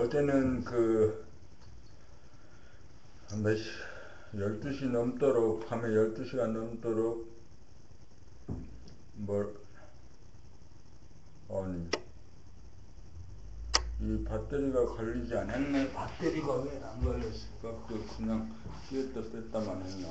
어제는 몇 시, 12시 넘도록, 밤에 12시가 넘도록, 아니, 이 배터리가 걸리지 않았네. 배터리가 왜 안 걸렸을까? 그냥 끼었다 뺐다만 했나?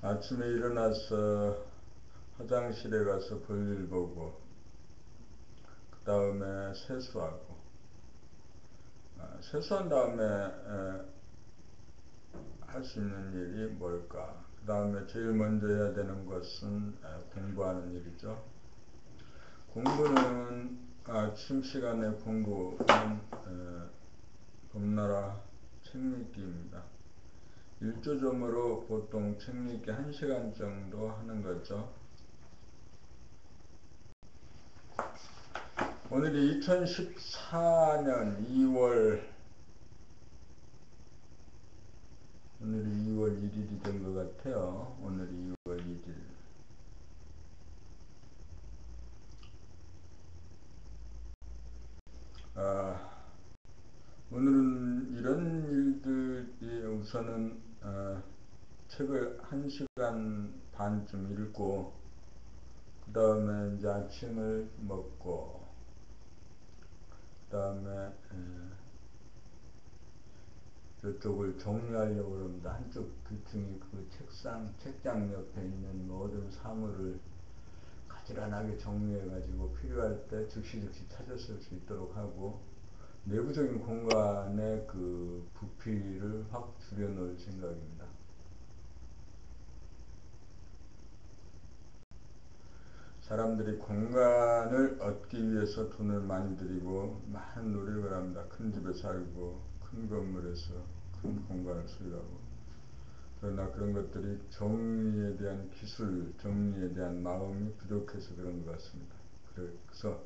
아침에 일어나서 화장실에 가서 볼일 보고, 그 다음에 세수하고, 세수한 다음에 할 수 있는 일이 뭘까? 그 다음에 제일 먼저 해야 되는 것은 공부하는 일이죠. 공부는 아침 시간에 공부는 범나라 책 읽기입니다. 일조점으로 보통 책 읽기 1시간 정도 하는 거죠. 오늘이 2014년 2월 오늘이 2월 1일이 된 것 같아요. 오늘이 2월 1일. 오늘은 이런 일들이 우선은 책을 1시간 반쯤 읽고, 그 다음에 이제 아침을 먹고, 그 다음에 이쪽을 정리하려고 합니다. 한쪽 귀퉁이 책장 옆에 있는 모든 사물을 가지런하게 정리해가지고 필요할 때 즉시 찾았을 수 있도록 하고, 내부적인 공간의 부피를 확 줄여놓을 생각입니다. 사람들이 공간을 얻기 위해서 돈을 많이 들이고 많은 노력을 합니다. 큰 집에 살고 큰 건물에서 큰 공간을 소유하고. 그러나 그런 것들이 정리에 대한 기술, 정리에 대한 마음이 부족해서 그런 것 같습니다. 그래서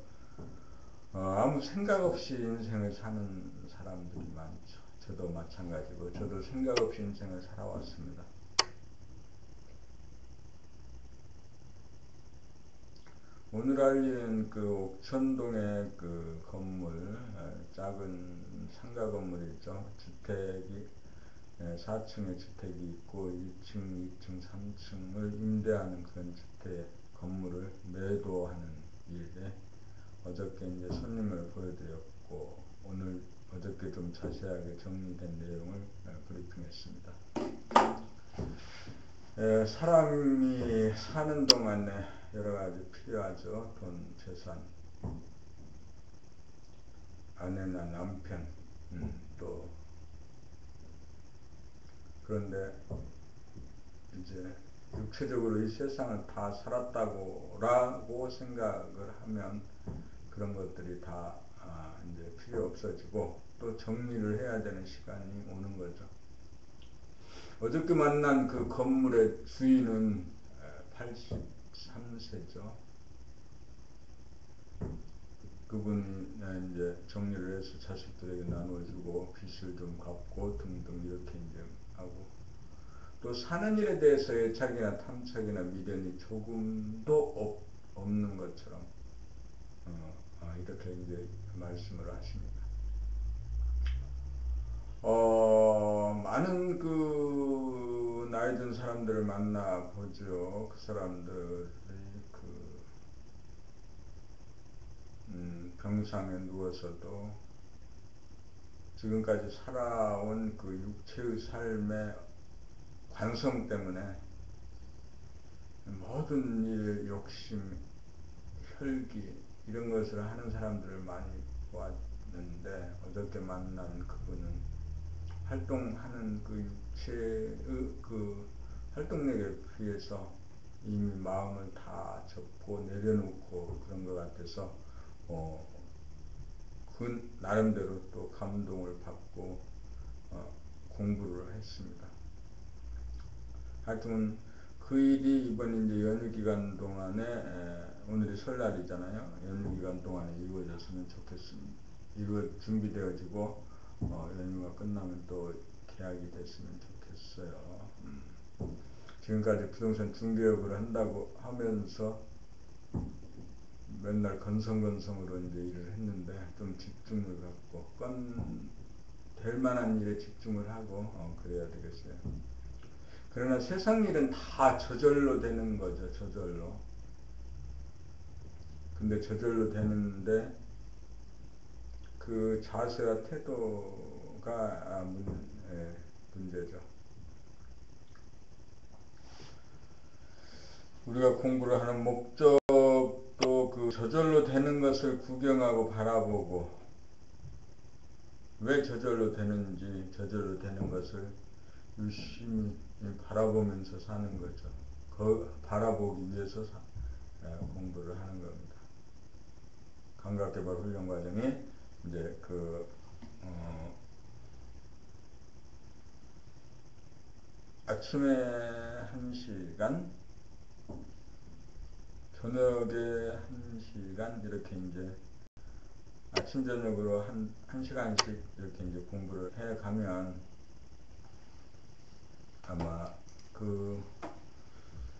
아무 생각 없이 인생을 사는 사람들이 많죠. 저도 마찬가지고, 저도 생각 없이 인생을 살아왔습니다. 오늘 할 일은 옥천동의 건물, 작은 상가 건물이죠. 주택이 4층의 주택이 있고 1층, 2층, 3층을 임대하는 그런 주택 건물을 매도하는 일에 어저께 이제 손님을 보여드렸고, 어저께 좀 자세하게 정리된 내용을 브리핑했습니다. 사람이 사는 동안에 여러 가지 필요하죠. 돈, 재산, 아내나 남편, 또 그런데 이제 육체적으로 이 세상을 다 살았다고 생각을 하면 그런 것들이 다 이제 필요 없어지고, 또 정리를 해야 되는 시간이 오는 거죠. 어저께 만난 그 건물의 주인은 83세죠. 그분이 이제 정리를 해서 자식들에게 나눠주고 빚을 좀 갚고 등등 이렇게 이제 하고, 또 사는 일에 대해서 애착이나 탐착이나 미련이 조금도 없는 것처럼 이렇게 이제 말씀을 하십니다. 많은 그 나이 든 사람들을 만나 보죠. 그 사람들이 그 병상에 누워서도 지금까지 살아온 그 육체의 삶의 관성 때문에 모든 일, 욕심, 혈기 이런 것을 하는 사람들을 많이 보았는데, 어저께 만난 그분은 활동하는 그 육체의 그 활동력에 비해서 이미 마음을 다 접고 내려놓고 그런 것 같아서 그 나름대로 또 감동을 받고 공부를 했습니다. 하여튼 그 일이 이번 이제 연휴 기간 동안에 오늘이 설날이잖아요. 연휴 기간 동안에 이루어졌으면 좋겠습니다. 준비되어지고 연휴가 끝나면 또 계약이 됐으면 좋겠어요. 지금까지 부동산 중개업을 한다고 하면서 맨날 건성건성으로 이제 일을 했는데, 좀 집중을 갖고 될 만한 일에 집중을 하고 그래야 되겠어요. 그러나 세상 일은 다 저절로 되는 거죠. 저절로. 근데 저절로 되는데 그 자세와 태도가 문제죠. 우리가 공부를 하는 목적도 그 저절로 되는 것을 구경하고 바라보고, 왜 저절로 되는지 저절로 되는 것을 유심히 바라보면서 사는 거죠. 바라보기 위해서 공부를 하는 겁니다. 감각개발 훈련 과정이 이제 아침에 1시간, 저녁에 1시간 이렇게 이제 아침 저녁으로 한 시간씩 이렇게 이제 공부를 해 가면 아마 그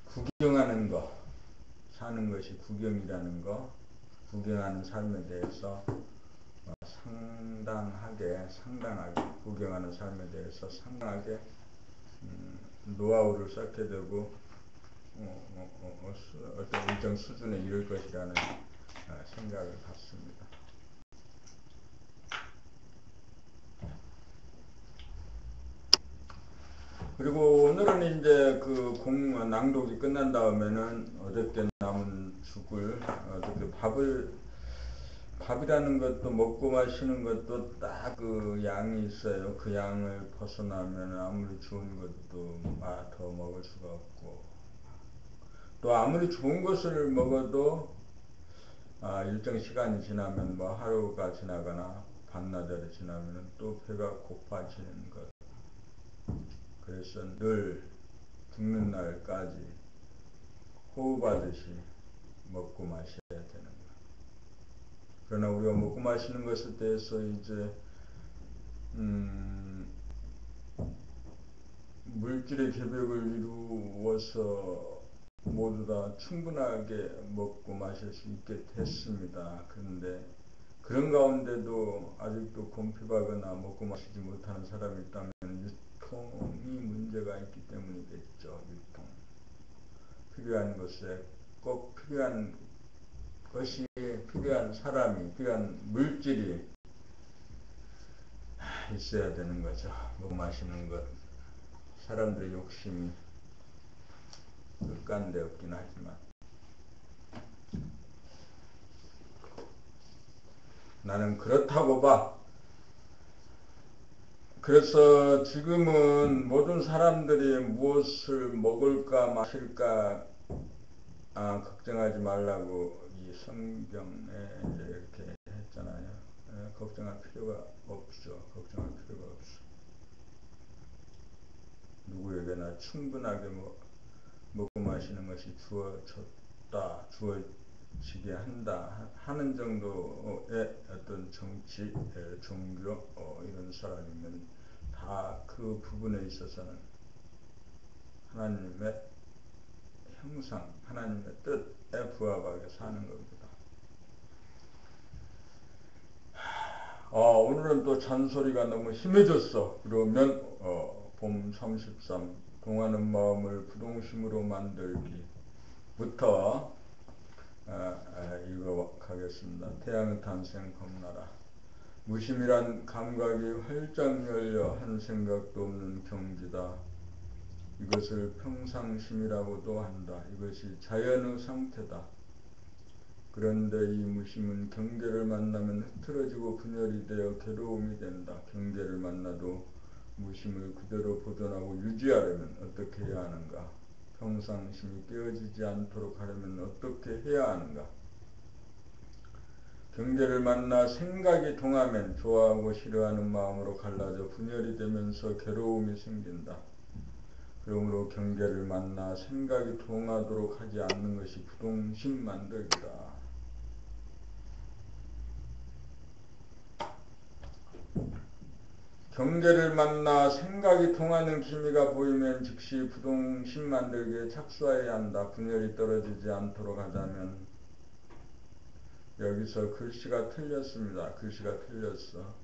구경하는 거, 사는 것이 구경이라는 거, 구경하는 삶에 대해서 상당하게 구경하는 삶에 대해서 상당하게 노하우를 쌓게 되고 어떤 일정 수준에 이를 것이라는 생각을 갖습니다. 그리고 오늘은 이제 그 낭독이 끝난 다음에는 어저께 남은 죽을, 어저께 밥이라는 것도 먹고 마시는 것도 딱 그 양이 있어요. 그 양을 벗어나면 아무리 좋은 것도 더 먹을 수가 없고, 또 아무리 좋은 것을 먹어도 일정 시간이 지나면 뭐 하루가 지나거나 반나절이 지나면 또 배가 고파지는 것. 그래서 늘 죽는 날까지 호흡하듯이 먹고 마셔야 되는 것. 그러나 우리가 먹고 마시는 것에 대해서 이제 물질의 계벽을 이루어서 모두 다 충분하게 먹고 마실 수 있게 됐습니다. 그런데 그런 가운데도 아직도 곰핍하거나 먹고 마시지 못하는 사람이 있다면 유통이 문제가 있기 때문이겠죠. 유통. 필요한 것에 꼭 필요한 것이, 필요한 사람이, 필요한 물질이 있어야 되는 거죠. 먹고 마시는 것. 사람들의 욕심이 극간데 없긴 하지만 나는 그렇다고 봐. 그래서 지금은 모든 사람들이 무엇을 먹을까 마실까 걱정하지 말라고 이 성경에 이제 이렇게 했잖아요. 걱정할 필요가 없죠. 걱정할 필요가 없어. 누구에게나 충분하게 먹고 마시는 것이 주어졌다. 지게 한다 하는 정도의 어떤 정치, 종교 이런 사람이면 다 그 부분에 있어서는 하나님의 형상, 하나님의 뜻에 부합하게 사는 겁니다. 오늘은 또 잔소리가 너무 심해졌어. 그러면 봄 33 동하는 마음을 부동심으로 만들기부터 읽어가겠습니다. 태양의 탄생 범나라. 무심이란 감각이 활짝 열려 한 생각도 없는 경지다. 이것을 평상심이라고도 한다. 이것이 자연의 상태다. 그런데 이 무심은 경계를 만나면 흐트러지고 분열이 되어 괴로움이 된다. 경계를 만나도 무심을 그대로 보존하고 유지하려면 어떻게 해야 하는가? 평상심이 깨어지지 않도록 하려면 어떻게 해야 하는가? 경계를 만나 생각이 동하면 좋아하고 싫어하는 마음으로 갈라져 분열이 되면서 괴로움이 생긴다. 그러므로 경계를 만나 생각이 동하도록 하지 않는 것이 부동심 만들기다. 경계를 만나 생각이 통하는 기미가 보이면 즉시 부동심 만들기에 착수해야 한다. 분열이 떨어지지 않도록 하자면 여기서 글씨가 틀렸습니다. 글씨가 틀렸어.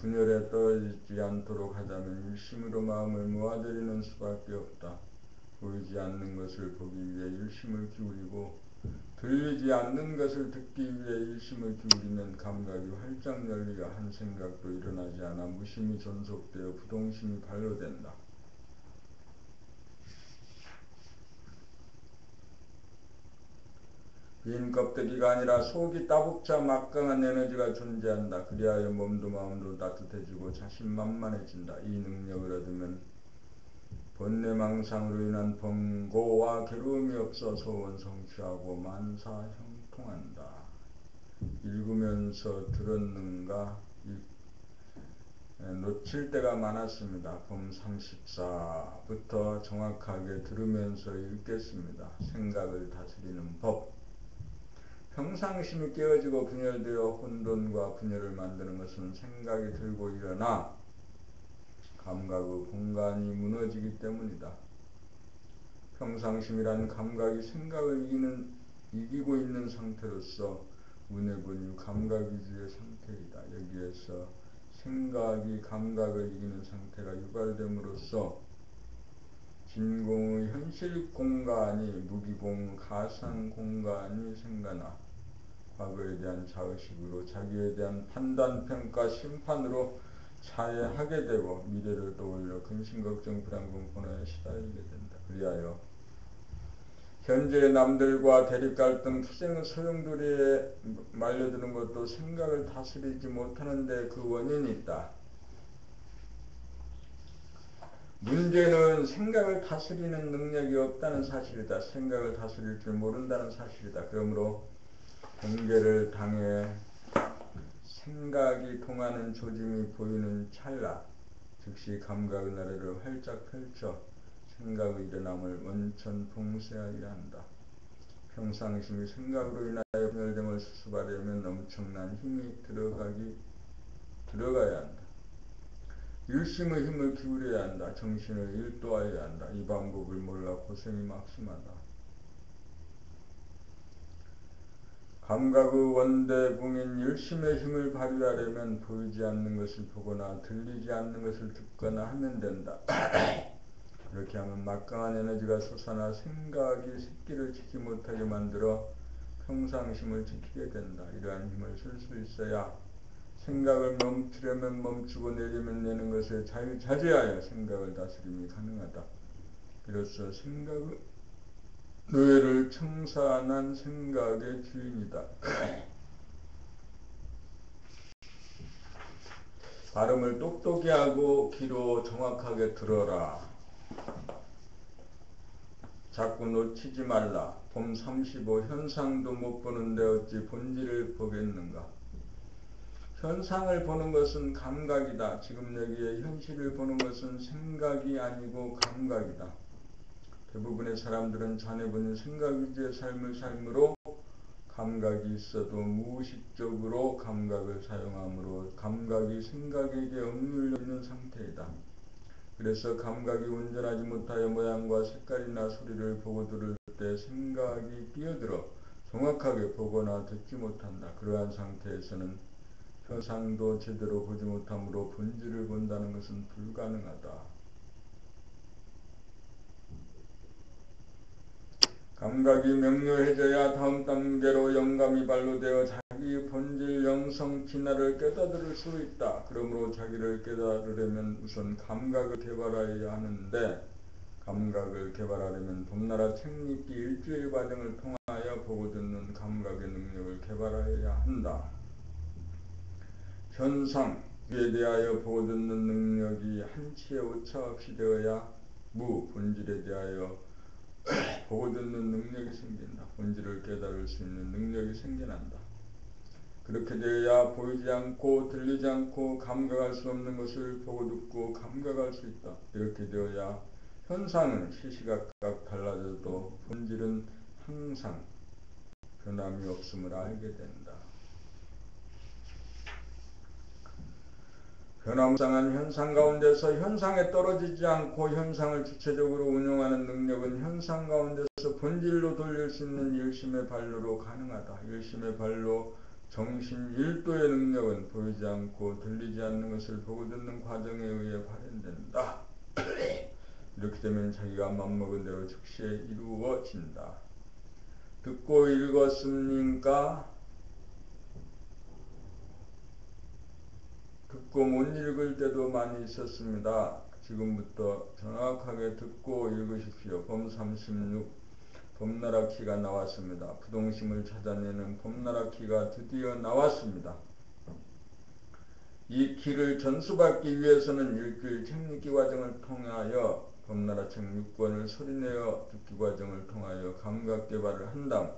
분열에 떨어지지 않도록 하자면 일심으로 마음을 모아들이는 수밖에 없다. 보이지 않는 것을 보기 위해 일심을 기울이고 들리지 않는 것을 듣기 위해 일심을 기울이면 감각이 활짝 열리어 한 생각도 일어나지 않아 무심이 존속되어 부동심이 발효된다. 빈 껍데기가 아니라 속이 따뜻자 막강한 에너지가 존재한다. 그리하여 몸도 마음도 따뜻해지고 자신만만해진다. 이 능력을 얻으면 번뇌망상으로 인한 번고와 괴로움이 없어 소원 성취하고 만사 형통한다. 읽으면서 들었는가 놓칠 때가 많았습니다. 봄 34부터 정확하게 들으면서 읽겠습니다. 생각을 다스리는 법. 평상심이 깨어지고 분열되어 혼돈과 분열을 만드는 것은 생각이 들고 일어나 감각의 공간이 무너지기 때문이다. 평상심이란 감각이 생각을 이기고 있는 상태로서 운해분유 감각위주의 상태이다. 여기에서 생각이 감각을 이기는 상태가 유발됨으로써 진공의 현실 공간이 무기공 가상 공간이 생겨나 과거에 대한 자의식으로 자기에 대한 판단, 평가, 심판으로 자해하게 되고 미래를 떠올려 근심, 걱정, 불안, 공포에 시달리게 된다. 그리하여 현재의 남들과 대립, 갈등, 투쟁의 소용돌이에 말려드는 것도 생각을 다스리지 못하는 데 그 원인이 있다. 문제는 생각을 다스리는 능력이 없다는 사실이다. 생각을 다스릴 줄 모른다는 사실이다. 그러므로 경계를 당해 생각이 통하는 조짐이 보이는 찰나 즉시 감각의 나래를 활짝 펼쳐 생각의 일어남을 원천 봉쇄하여야 한다. 평상심이 생각으로 인하여 분열됨을 수습하려면 엄청난 힘이 들어가야 한다. 일심의 힘을 기울여야 한다. 정신을 일도하여야 한다. 이 방법을 몰라 고생이 막심하다. 감각의 원대궁인 일심의 힘을 발휘하려면 보이지 않는 것을 보거나 들리지 않는 것을 듣거나 하면 된다. 이렇게 하면 막강한 에너지가 솟아나 생각이 새끼를 치지 못하게 만들어 평상심을 지키게 된다. 이러한 힘을 쓸 수 있어야 생각을 멈추려면 멈추고 내리면 내는 것에 자제하여 생각을 다스림이 가능하다. 비로소 생각의 노예를 청산한 생각의 주인이다. 발음을 똑똑히 하고 귀로 정확하게 들어라. 자꾸 놓치지 말라. 봄 35 현상도 못 보는데 어찌 본질을 보겠는가. 현상을 보는 것은 감각이다. 지금 여기에 현실을 보는 것은 생각이 아니고 감각이다. 대부분의 사람들은 자네분이 생각 위주의 삶을 삶으로 감각이 있어도 무의식적으로 감각을 사용하므로 감각이 생각에게 억눌려 있는 상태이다. 그래서 감각이 온전하지 못하여 모양과 색깔이나 소리를 보고 들을 때 생각이 끼어들어 정확하게 보거나 듣지 못한다. 그러한 상태에서는 현상도 제대로 보지 못하므로 본질을 본다는 것은 불가능하다. 감각이 명료해져야 다음 단계로 영감이 발로되어 자기 본질 영성 진화를 깨달을 수 있다. 그러므로 자기를 깨달으려면 우선 감각을 개발하여야 하는데 감각을 개발하려면 봄나라 책읽기 일주일 과정을 통하여 보고 듣는 감각의 능력을 개발하여야 한다. 현상에 대하여 보고 듣는 능력이 한치의 오차없이 되어야 본질에 대하여 보고 듣는 능력이 생긴다. 본질을 깨달을 수 있는 능력이 생겨난다. 그렇게 되어야 보이지 않고 들리지 않고 감각할 수 없는 것을 보고 듣고 감각할 수 있다. 이렇게 되어야 현상은 시시각각 달라져도 본질은 항상 변함이 없음을 알게 된다. 변화무쌍한 현상 가운데서 현상에 떨어지지 않고 현상을 주체적으로 운용하는 능력은 현상 가운데서 본질로 돌릴 수 있는 일심의 발로로 가능하다. 일심의 발로 정신 일도의 능력은 보이지 않고 들리지 않는 것을 보고 듣는 과정에 의해 발현된다. 이렇게 되면 자기가 맘먹은 대로 즉시에 이루어진다. 듣고 읽었습니까? 듣고 못 읽을 때도 많이 있었습니다. 지금부터 정확하게 듣고 읽으십시오. 범 36 봄나라 키가 나왔습니다. 부동심을 찾아내는 봄나라 키가 드디어 나왔습니다. 이 키를 전수받기 위해서는 일주일 책읽기 과정을 통하여 봄나라 책 6권을 소리내어 듣기 과정을 통하여 감각 개발을 한 다음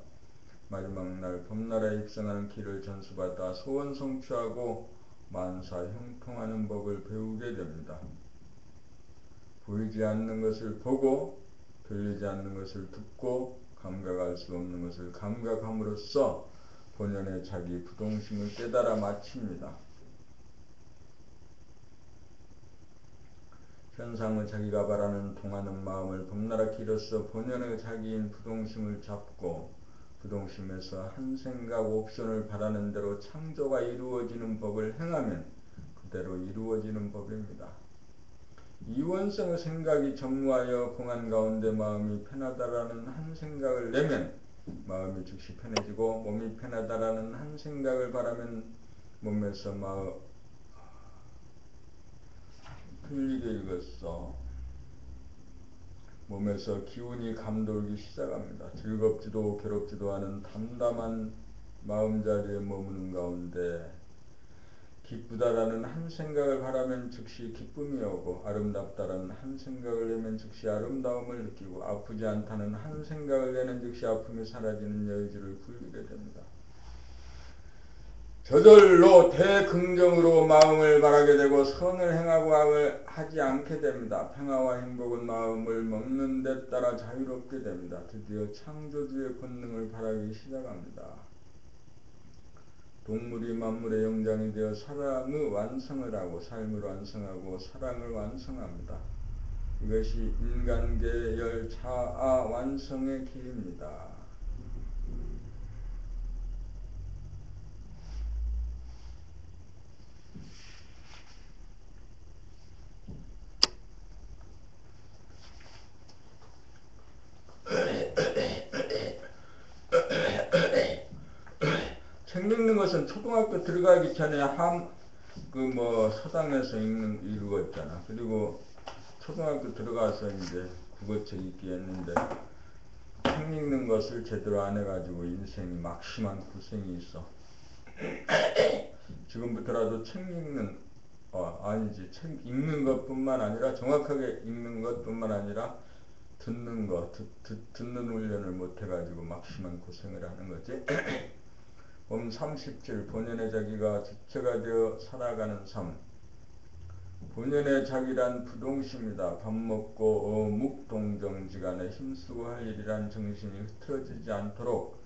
마지막 날 봄나라에 입성하는 키를 전수받아 소원 성취하고 만사 형통하는 법을 배우게 됩니다. 보이지 않는 것을 보고 들리지 않는 것을 듣고 감각할 수 없는 것을 감각함으로써 본연의 자기 부동심을 깨달아 마칩니다. 현상을 자기가 바라는 통하는 마음을 봄나라 키로서 본연의 자기인 부동심을 잡고 부동심에서 한 생각 옵션을 바라는 대로 창조가 이루어지는 법을 행하면 그대로 이루어지는 법입니다. 이원성의 생각이 전무하여 공안 가운데 마음이 편하다라는 한 생각을 내면 마음이 즉시 편해지고 몸이 편하다라는 한 생각을 바라면 몸에서 마음 틀리게 읽었어. 몸에서 기운이 감돌기 시작합니다. 즐겁지도 괴롭지도 않은 담담한 마음자리에 머무는 가운데 기쁘다라는 한 생각을 바라면 즉시 기쁨이 오고 아름답다라는 한 생각을 내면 즉시 아름다움을 느끼고 아프지 않다는 한 생각을 내는 즉시 아픔이 사라지는 여의지를 굴리게 됩니다. 저절로 대긍정으로 마음을 바라게 되고 선을 행하고 악을 하지 않게 됩니다. 평화와 행복은 마음을 먹는 데 따라 자유롭게 됩니다. 드디어 창조주의 본능을 바라기 시작합니다. 동물이 만물의 영장이 되어 사랑의 완성을 하고 삶을 완성하고 사랑을 완성합니다. 이것이 인간계열 자아 완성의 길입니다. 책 읽는 것은 초등학교 들어가기 전에 서당에서 읽었잖아. 그리고 초등학교 들어가서 이제 국어책 읽기 했는데 책 읽는 것을 제대로 안 해가지고 인생이 막심한 고생이 있어. 지금부터라도 책 읽는 것뿐만 아니라 정확하게 읽는 것뿐만 아니라 듣는 듣는 훈련을 못해가지고 막심한 고생을 하는 거지. 범 37 본연의 자기가 주체가 되어 살아가는 삶. 본연의 자기란 부동심이다. 밥 먹고 묵동정지간에 힘쓰고 할 일이란 정신이 흐트러지지 않도록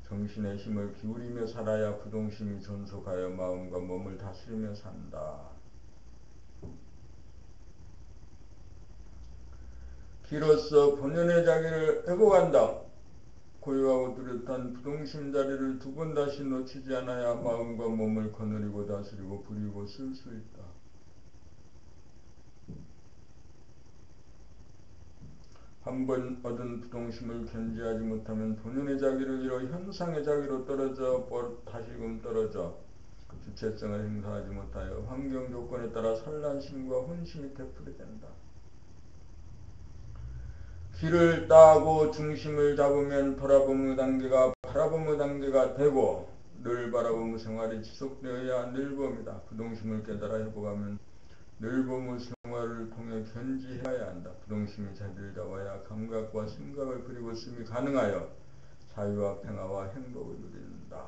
정신의 힘을 기울이며 살아야 부동심이 존속하여 마음과 몸을 다스리며 산다. 기로써 본연의 자기를 회복한다. 고요하고 뚜렷한 부동심 자리를 두 번 다시 놓치지 않아야 마음과 몸을 거느리고 다스리고 부리고 쓸 수 있다. 한 번 얻은 부동심을 견지하지 못하면 본연의 자기를 잃어 현상의 자기로 떨어져 다시금 떨어져 주체성을 행사하지 못하여 환경 조건에 따라 산란심과 혼심이 되풀이된다. 길을 따고 중심을 잡으면 바라보무 단계가 바라보무 단계가 되고 늘 바라보무 생활이 지속되어야 늘봄이다. 부동심을 깨달아 회복하면 늘봄의 생활을 통해 견지해야 한다. 부동심이 자리를 잡아야 감각과 생각을 그리고 씀이 가능하여 자유와 평화와 행복을 누린다.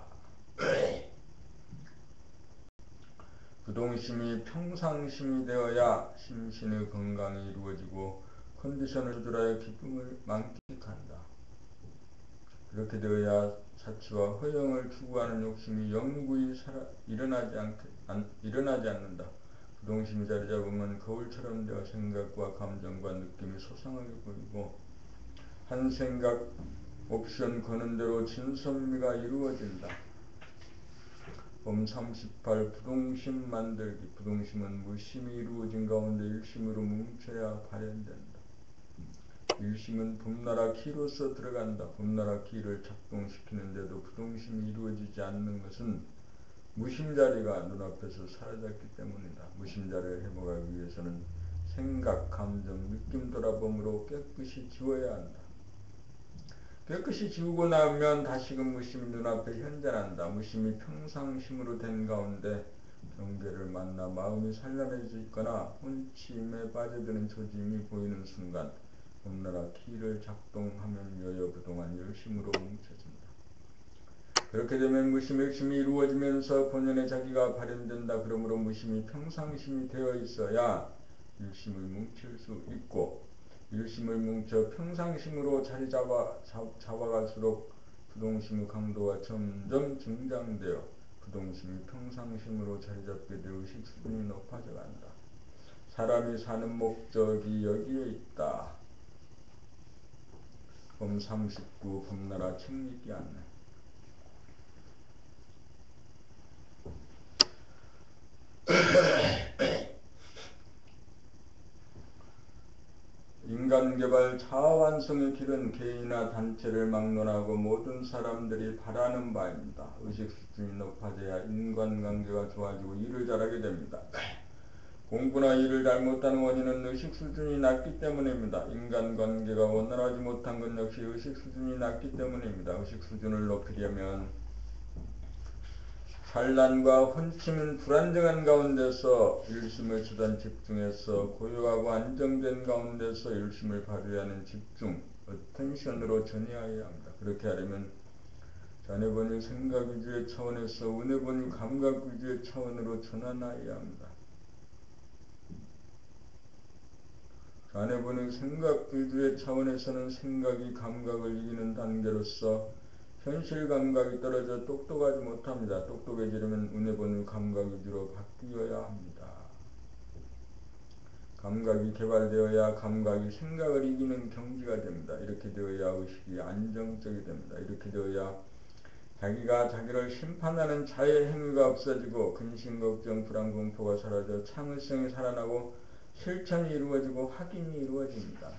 부동심이 평상심이 되어야 심신의 건강이 이루어지고 컨디션을 조절하여 기쁨을 만끽한다. 그렇게 되어야 사치와 허영을 추구하는 욕심이 영구히 일어나지 않는다. 부동심이 자리 잡으면 거울처럼 되어 생각과 감정과 느낌이 소상하게 보이고 한 생각 옵션 거는 대로 진선미가 이루어진다. 봄 38 부동심 만들기. 부동심은 무심이 이루어진 가운데 일심으로 뭉쳐야 발현된다. 일심은 봄나라 키로서 들어간다. 봄나라 키를 작동시키는데도 부동심이 이루어지지 않는 것은 무심자리가 눈앞에서 사라졌기 때문이다. 무심자리를 회복하기 위해서는 생각, 감정, 느낌 돌아봄으로 깨끗이 지워야 한다. 깨끗이 지우고 나면 다시금 무심이 눈앞에 현존한다. 무심이 평상심으로 된 가운데 경계를 만나 마음이 산란해지거나 혼침에 빠져드는 조짐이 보이는 순간 봄나라 키를 작동하면 여여부동한 열심으로 뭉쳐진다. 그렇게 되면 무심 열심이 이루어지면서 본연의 자기가 발현된다. 그러므로 무심이 평상심이 되어 있어야 일심을 뭉칠 수 있고 일심을 뭉쳐 평상심으로 자리 잡아갈수록 부동심의 강도가 점점 증장되어 부동심이 평상심으로 자리 잡게 되어 의식 수준이 높아져 간다. 사람이 사는 목적이 여기에 있다. 봄 39 봄나라 책 읽기 안내. 인간개발 자아완성의 길은 개인이나 단체를 막론하고 모든 사람들이 바라는 바입니다. 의식 수준이 높아져야 인간관계가 좋아지고 일을 잘하게 됩니다. 공부나 일을 잘못하는 원인은 의식 수준이 낮기 때문입니다. 인간관계가 원활하지 못한 것 역시 의식 수준이 낮기 때문입니다. 의식 수준을 높이려면 산란과 혼침은 불안정한 가운데서 일심을 처단 집중해서 고요하고 안정된 가운데서 일심을 발휘하는 집중, 어텐션으로 전이해야 합니다. 그렇게 하려면 자네번이 생각 위주의 차원에서 은혜번이 감각 위주의 차원으로 전환하여야 합니다. 자네번이 생각 위주의 차원에서는 생각이 감각을 이기는 단계로서 현실 감각이 떨어져 똑똑하지 못합니다. 똑똑해지려면 은혜번의 감각 위주로 바뀌어야 합니다. 감각이 개발되어야 감각이 생각을 이기는 경지가 됩니다. 이렇게 되어야 의식이 안정적이 됩니다. 이렇게 되어야 자기가 자기를 심판하는 자의 행위가 없어지고 근심, 걱정, 불안, 공포가 사라져 참을성이 살아나고 실천이 이루어지고 확인이 이루어집니다.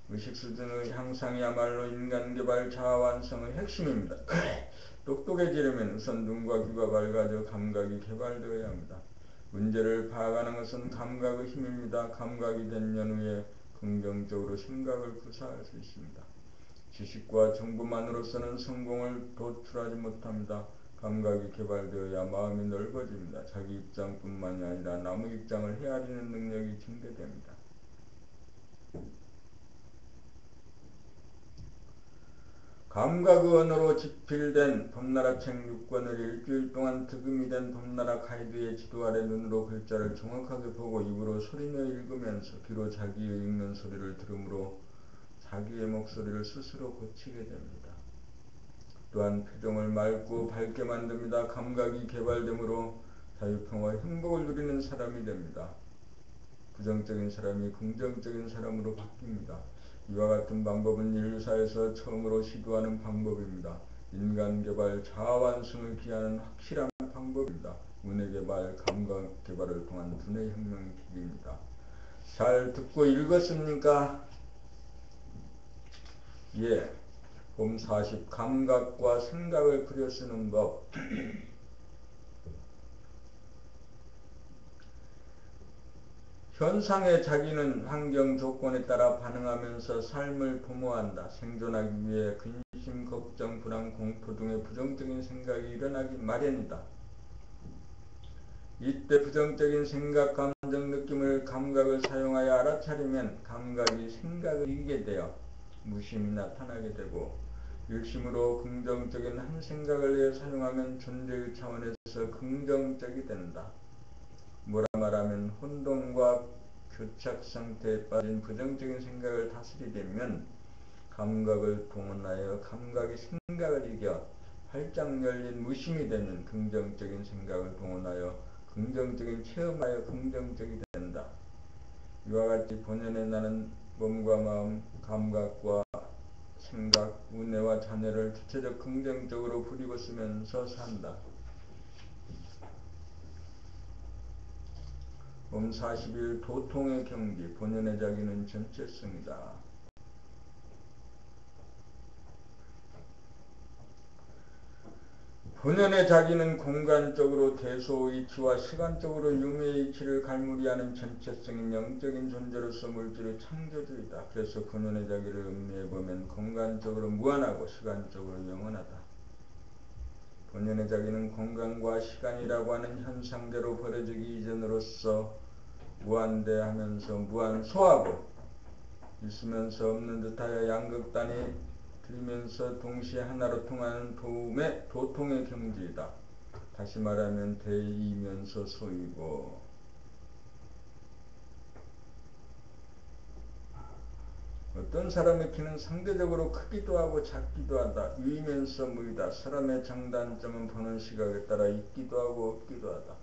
의식 수준의 향상이야말로 인간개발 자아완성의 핵심입니다. 똑똑해지려면 우선 눈과 귀가 밝아져 감각이 개발되어야 합니다. 문제를 파악하는 것은 감각의 힘입니다. 감각이 된 연후에 긍정적으로 생각을 구사할 수 있습니다. 지식과 정보만으로서는 성공을 도출하지 못합니다. 감각이 개발되어야 마음이 넓어집니다. 자기 입장뿐만이 아니라 남의 입장을 헤아리는 능력이 증대됩니다. 감각의 언어로 집필된 범나라책 6권을 일주일 동안 득음이 된 범나라 가이드의 지도 아래 눈으로 글자를 정확하게 보고 입으로 소리내어 읽으면서 귀로 자기의 읽는 소리를 들으므로 자기의 목소리를 스스로 고치게 됩니다. 또한 표정을 맑고 밝게 만듭니다. 감각이 개발되므로 자유평화와 행복을 누리는 사람이 됩니다. 부정적인 사람이 긍정적인 사람으로 바뀝니다. 이와 같은 방법은 인류사에서 처음으로 시도하는 방법입니다. 인간개발, 자아완성을 기하는 확실한 방법입니다. 은혜개발, 감각개발을 통한 두뇌혁명의 길입니다. 잘 듣고 읽었습니까? 예. 봄 40. 감각과 생각을 그려 쓰는 법. 현상의 자기는 환경 조건에 따라 반응하면서 삶을 도모한다. 생존하기 위해 근심, 걱정, 불안, 공포 등의 부정적인 생각이 일어나기 마련이다. 이때 부정적인 생각, 감정, 느낌을 감각을 사용하여 알아차리면 감각이 생각을 이기게 되어 무심이 나타나게 되고, 일심으로 긍정적인 한 생각을 내어 사용하면 존재의 차원에서 긍정적이 된다. 뭐라 말하면 혼돈과 교착 상태에 빠진 부정적인 생각을 다스리려면 감각을 동원하여 감각이 생각을 이겨 활짝 열린 무심이 되면 긍정적인 생각을 동원하여 긍정적인 체험하여 긍정적이 된다. 이와 같이 본연의 나는 몸과 마음, 감각과 생각, 운해와 잔해를 주체적 긍정적으로 부리고 쓰면서 산다. 봄 40일 도통의 경지, 본연의 자기는 전체성이다. 본연의 자기는 공간적으로 대소의 이치와 시간적으로 유무의 이치를 갈무리하는 전체성인 영적인 존재로서 물질의 창조주이다. 그래서 본연의 자기를 음미해보면 공간적으로 무한하고 시간적으로 영원하다. 본연의 자기는 공간과 시간이라고 하는 현상대로 벌어지기 이전으로서 무한대하면서 무한소하고 있으면서 없는 듯하여 양극단이 들면서 동시에 하나로 통하는 도통의 경지이다. 다시 말하면 대이면서 소이고, 어떤 사람의 키는 상대적으로 크기도 하고 작기도 하다. 위면서 무이다. 사람의 장단점은 보는 시각에 따라 있기도 하고 없기도 하다.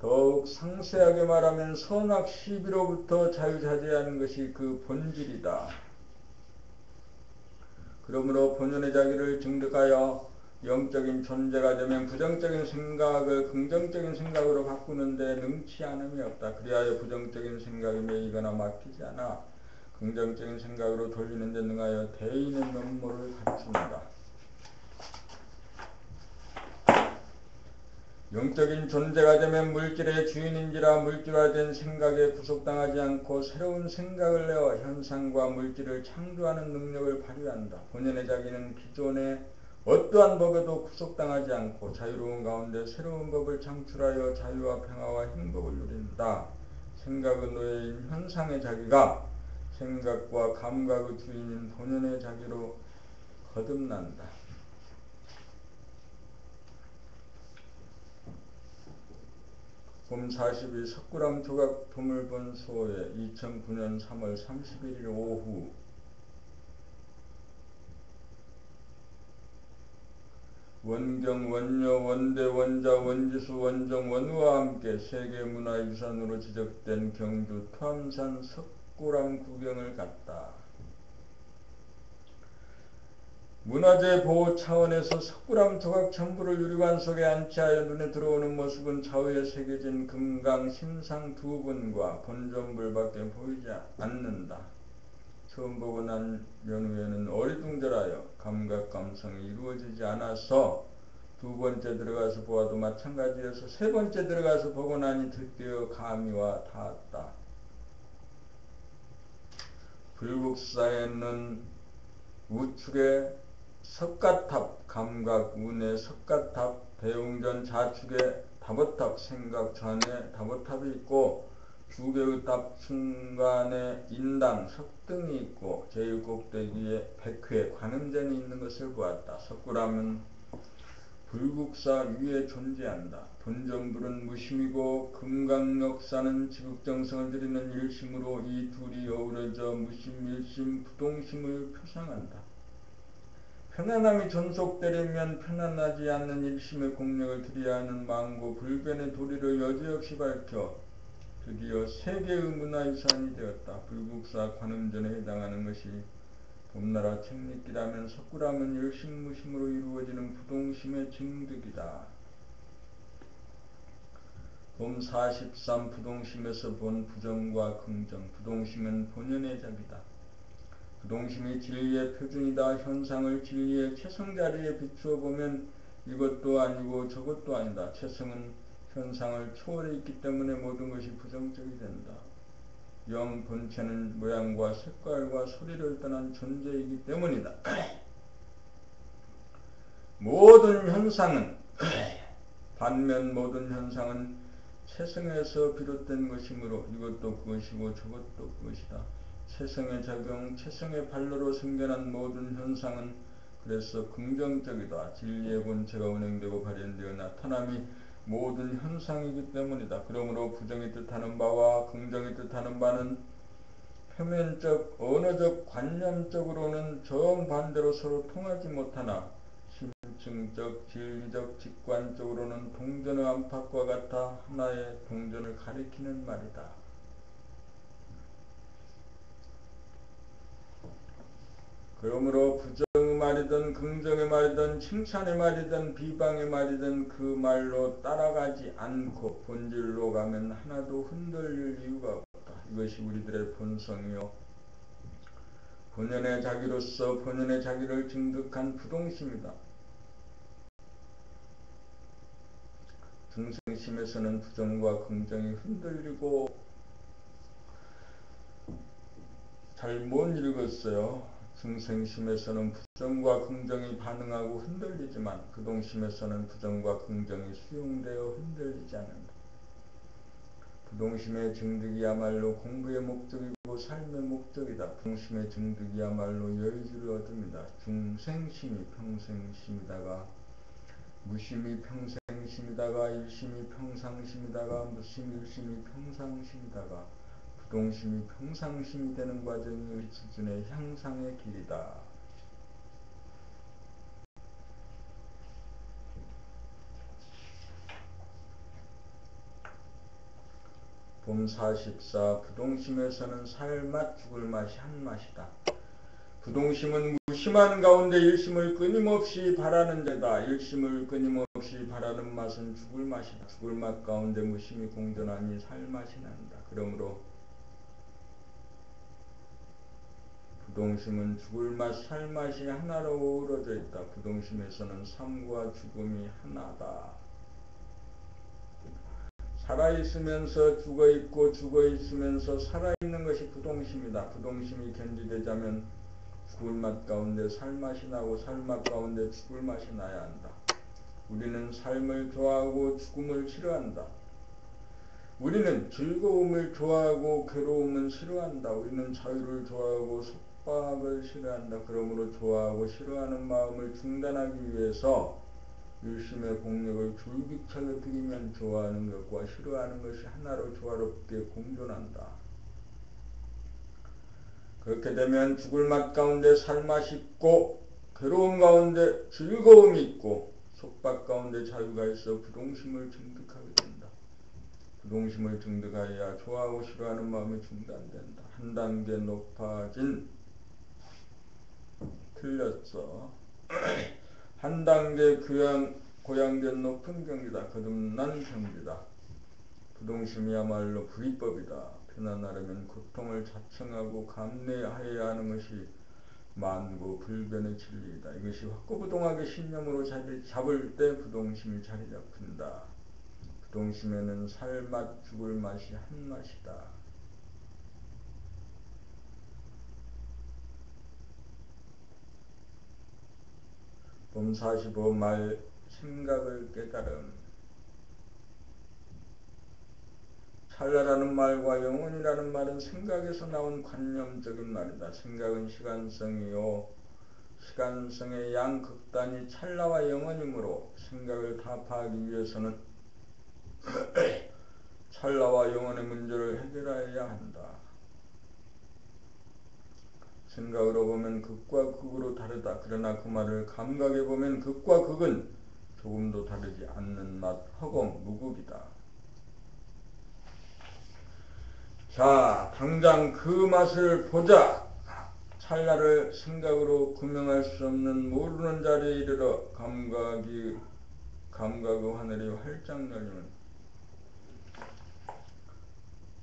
더욱 상세하게 말하면 선악 시비로부터 자유자재하는 것이 그 본질이다. 그러므로 본연의 자기를 증득하여 영적인 존재가 되면 부정적인 생각을 긍정적인 생각으로 바꾸는데 능치 않음이 없다. 그리하여 부정적인 생각에 매이거나 막히지 않아 긍정적인 생각으로 돌리는 데 능하여 대인의 면모를 갖춘다. 영적인 존재가 되면 물질의 주인인지라 물질화된 생각에 구속당하지 않고 새로운 생각을 내어 현상과 물질을 창조하는 능력을 발휘한다. 본연의 자기는 기존의 어떠한 법에도 구속당하지 않고 자유로운 가운데 새로운 법을 창출하여 자유와 평화와 행복을 누린다. 생각의 노예인 현상의 자기가 생각과 감각의 주인인 본연의 자기로 거듭난다. 봄 40일 석굴암 조각 돔을 본 소회 2009년 3월 31일 오후 원경, 원료, 원대, 원자, 원지수, 원정, 원우와 함께 세계문화유산으로 지적된 경주 토암산 석굴암 구경을 갔다. 문화재 보호 차원에서 석굴암 조각 전부를 유리관 속에 안치하여 눈에 들어오는 모습은 좌우에 새겨진 금강 신상 두 분과 본전불밖에 보이지 않는다. 처음 보고 난 연후에는 어리둥절하여 감각 감성이 이루어지지 않아서 두 번째 들어가서 보아도 마찬가지여서 세 번째 들어가서 보고 나니 드디어 감이와 닿았다. 불국사에는 우측에 석가탑, 감각, 운의 석가탑, 대웅전 좌측에 다보탑, 생각 전에 다보탑이 있고 두 개의 답 중간에 인당 석등이 있고 제일 꼭대기에 백회 관음전이 있는 것을 보았다. 석굴암은 불국사 위에 존재한다. 본전불은 무심이고 금강역사는 지극정성을 드리는 일심으로 이 둘이 어우러져 무심, 일심, 부동심을 표상한다. 편안함이 존속되려면 편안하지 않는 일심의 공력을 드려야 하는 망고 불변의 도리를 여지없이 밝혀 드디어 세계의 문화유산이 되었다. 불국사 관음전에 해당하는 것이 봄나라 책리기라면 석굴암은 일심무심으로 이루어지는 부동심의 증득이다. 봄 43 부동심에서 본 부정과 긍정. 부동심은 본연의 작이다. 부동심이 진리의 표준이다. 현상을 진리의 최성자리에 비추어 보면 이것도 아니고 저것도 아니다. 최성은 현상을 초월해 있기 때문에 모든 것이 부정적이 된다. 영 본체는 모양과 색깔과 소리를 떠난 존재이기 때문이다. 모든 현상은 반면 모든 현상은 체성에서 비롯된 것이므로 이것도 그것이고 저것도 그것이다. 체성의 작용, 체성의 반로로 생겨난 모든 현상은 그래서 긍정적이다. 진리의 본체가 운행되고 발현되어 나타남이 모든 현상이기 때문이다. 그러므로 부정이 뜻하는 바와 긍정이 뜻하는 바는 표면적, 언어적, 관념적으로는 정반대로 서로 통하지 못하나 심층적, 진리적, 직관적으로는 동전의 안팎과 같아 하나의 동전을 가리키는 말이다. 그러므로 부정의 말이든 긍정의 말이든 칭찬의 말이든 비방의 말이든 그 말로 따라가지 않고 본질로 가면 하나도 흔들릴 이유가 없다. 이것이 우리들의 본성이요 본연의 자기로서 본연의 자기를 증득한 부동심이다. 중생심에서는 부정과 긍정이 흔들리고 잘 못 읽었어요. 중생심에서는 부정과 긍정이 반응하고 흔들리지만 부동심에서는 부정과 긍정이 수용되어 흔들리지 않는다. 부동심의 증득이야말로 공부의 목적이고 삶의 목적이다. 부동심의 증득이야말로 여의주를 얻습니다. 중생심이 평생심이다가 무심이 평생심이다가 일심이 평상심이다가 무심 일심이 평상심이다가 부동심이 평상심이 되는 과정이 수준의 향상의 길이다. 봄 44 부동심에서는 살맛 죽을 맛이 한 맛이다. 부동심은 무심한 가운데 일심을 끊임없이 바라는 자다. 일심을 끊임없이 바라는 맛은 죽을 맛이다. 죽을 맛 가운데 무심이 공존하니 살맛이 난다. 그러므로 부동심은 죽을 맛, 살맛이 하나로 어우러져 있다. 부동심에서는 삶과 죽음이 하나다. 살아있으면서 죽어있고 죽어있으면서 살아있는 것이 부동심이다. 부동심이 견지되자면 죽을 맛 가운데 살맛이 나고 살맛 가운데 죽을 맛이 나야 한다. 우리는 삶을 좋아하고 죽음을 싫어한다. 우리는 즐거움을 좋아하고 괴로움은 싫어한다. 우리는 자유를 좋아하고 속박을 싫어한다. 그러므로 좋아하고 싫어하는 마음을 중단하기 위해서 일심의 공력을 줄기차게 드리면 좋아하는 것과 싫어하는 것이 하나로 조화롭게 공존한다. 그렇게 되면 죽을 맛 가운데 살맛이 있고 괴로움 가운데 즐거움이 있고 속박 가운데 자유가 있어 부동심을 증득하게 된다. 부동심을 증득하여야 좋아하고 싫어하는 마음이 중단된다. 한 단계 높아진 틀렸어. 한 단계 고양된 높은 경지다. 거듭난 경지다. 부동심이야말로 불이법이다. 편안하려면 고통을 자청하고 감내하여야 하는 것이 만고 불변의 진리이다. 이것이 확고부동하게 신념으로 자리 잡을 때 부동심이 자리 잡힌다. 부동심에는 살맛 죽을 맛이 한 맛이다. 봄 45 말 생각을 깨달음. 찰나라는 말과 영원이라는 말은 생각에서 나온 관념적인 말이다. 생각은 시간성이요. 시간성의 양극단이 찰나와 영원이므로 생각을 답하기 위해서는 찰나와 영원의 문제를 해결해야 한다. 생각으로 보면 극과 극으로 다르다. 그러나 그 말을 감각에 보면 극과 극은 조금도 다르지 않는 맛, 허공, 무극이다. 자, 당장 그 맛을 보자. 찰나를 생각으로 규명할 수 없는 모르는 자리에 이르러 감각의 하늘이 활짝 열리면,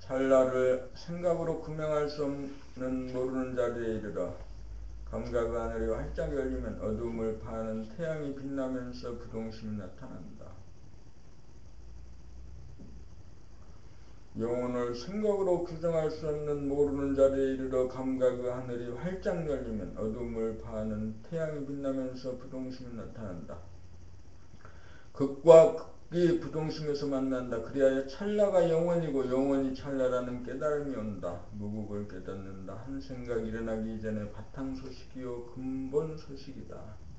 찰나를 생각으로 규명할 수 없는 모르는 자리에 이르러 감각의 하늘이 활짝 열리면 어둠을 파는 태양이 빛나면서 부동심이 나타난다. 영혼을 생각으로 규정할 수 없는 모르는 자리에 이르러 감각의 하늘이 활짝 열리면 어둠을 파는 태양이 빛나면서 부동심이 나타난다. 극과 극이 부동심에서 만난다. 그리하여 찰나가 영원이고 영원이 찰나라는 깨달음이 온다. 무극을 깨닫는다. 한 생각이 일어나기 이전에 바탕소식이요 근본소식이다.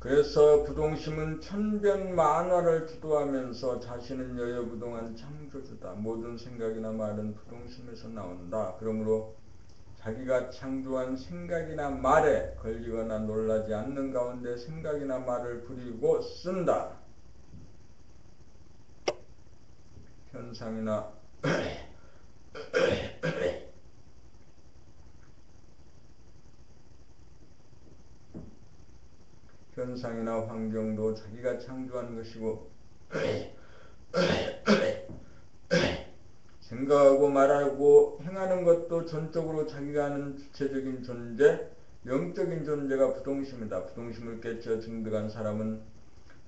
그래서 부동심은 천변만화를 주도하면서 자신은 여여부동한 창조주다. 모든 생각이나 말은 부동심에서 나온다. 그러므로 자기가 창조한 생각이나 말에 걸리거나 놀라지 않는 가운데 생각이나 말을 부리고 쓴다. 현상이나 환경도 자기가 창조한 것이고 생각하고 말하고 행하는 것도 전적으로 자기가 하는 주체적인 존재, 영적인 존재가 부동심이다. 부동심을 깨쳐 증득한 사람은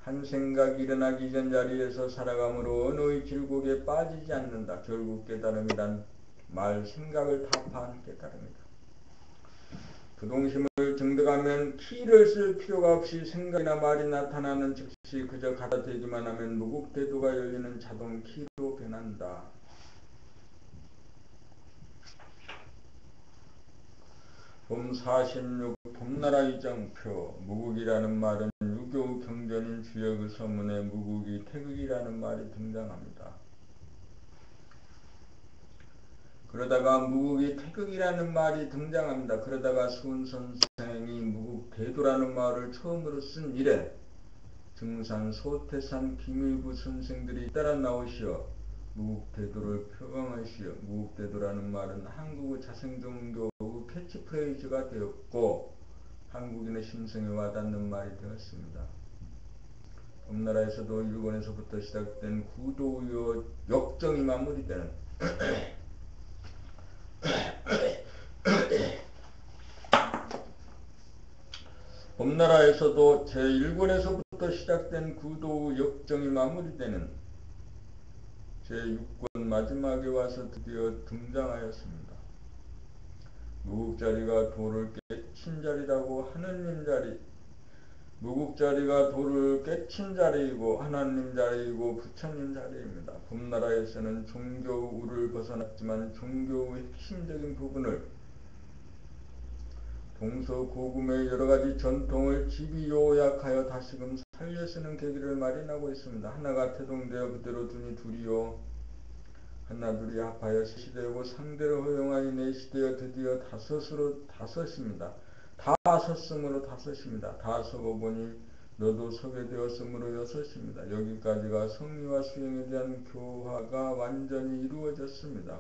한 생각이 일어나기 전 자리에서 살아감으로 언어의 질곡에 빠지지 않는다. 결국 깨달음이란 말, 생각을 타파한 깨달음이다. 부동심을 증득하면 키를 쓸 필요가 없이 생각이나 말이 나타나는 즉시 그저 갖다 대기만 하면 무국대도가 열리는 자동 키로 변한다. 봄 46 봄나라 이정표. 무국이라는 말은 유교 경전인 주역의 서문에 무국이 태극이라는 말이 등장합니다. 그러다가 무국이 태극이라는 말이 등장합니다. 그러다가 수은 선생이 무국대도라는 말을 처음으로 쓴 이래 증산, 소태산, 비밀부 선생들이 따라 나오시어 무국대도를 표방하시어 무국대도라는 말은 한국의 자생종교의 캐치프레이즈가 되었고 한국인의 심성에 와닿는 말이 되었습니다. 봄나라에서도 일본에서부터 시작된 구도의 역정이 마무리되는 봄나라에서도 제1권에서부터 시작된 구도의 역정이 마무리되는 제6권 마지막에 와서 드디어 등장하였습니다. 무국자리가 도를 깨친 자리라고 하느님 자리, 무국자리가 도를 깨친 자리이고 하나님 자리이고 부처님 자리입니다. 봄나라에서는 종교의 우를 벗어났지만 종교의 핵심적인 부분을 동서고금의 여러가지 전통을 집요약하여 다시금 살려쓰는 계기를 마련하고 있습니다. 하나가 태동되어 그대로 두니 둘이요 하나둘이 합하여 셋이 되고 상대를 허용하여 넷이 되어 드디어 다섯입니다. 다 섰으므로 다섯입니다. 다 서고 보니 너도 서게 되었으므로 여섯입니다. 여기까지가 성리와 수행에 대한 교화가 완전히 이루어졌습니다.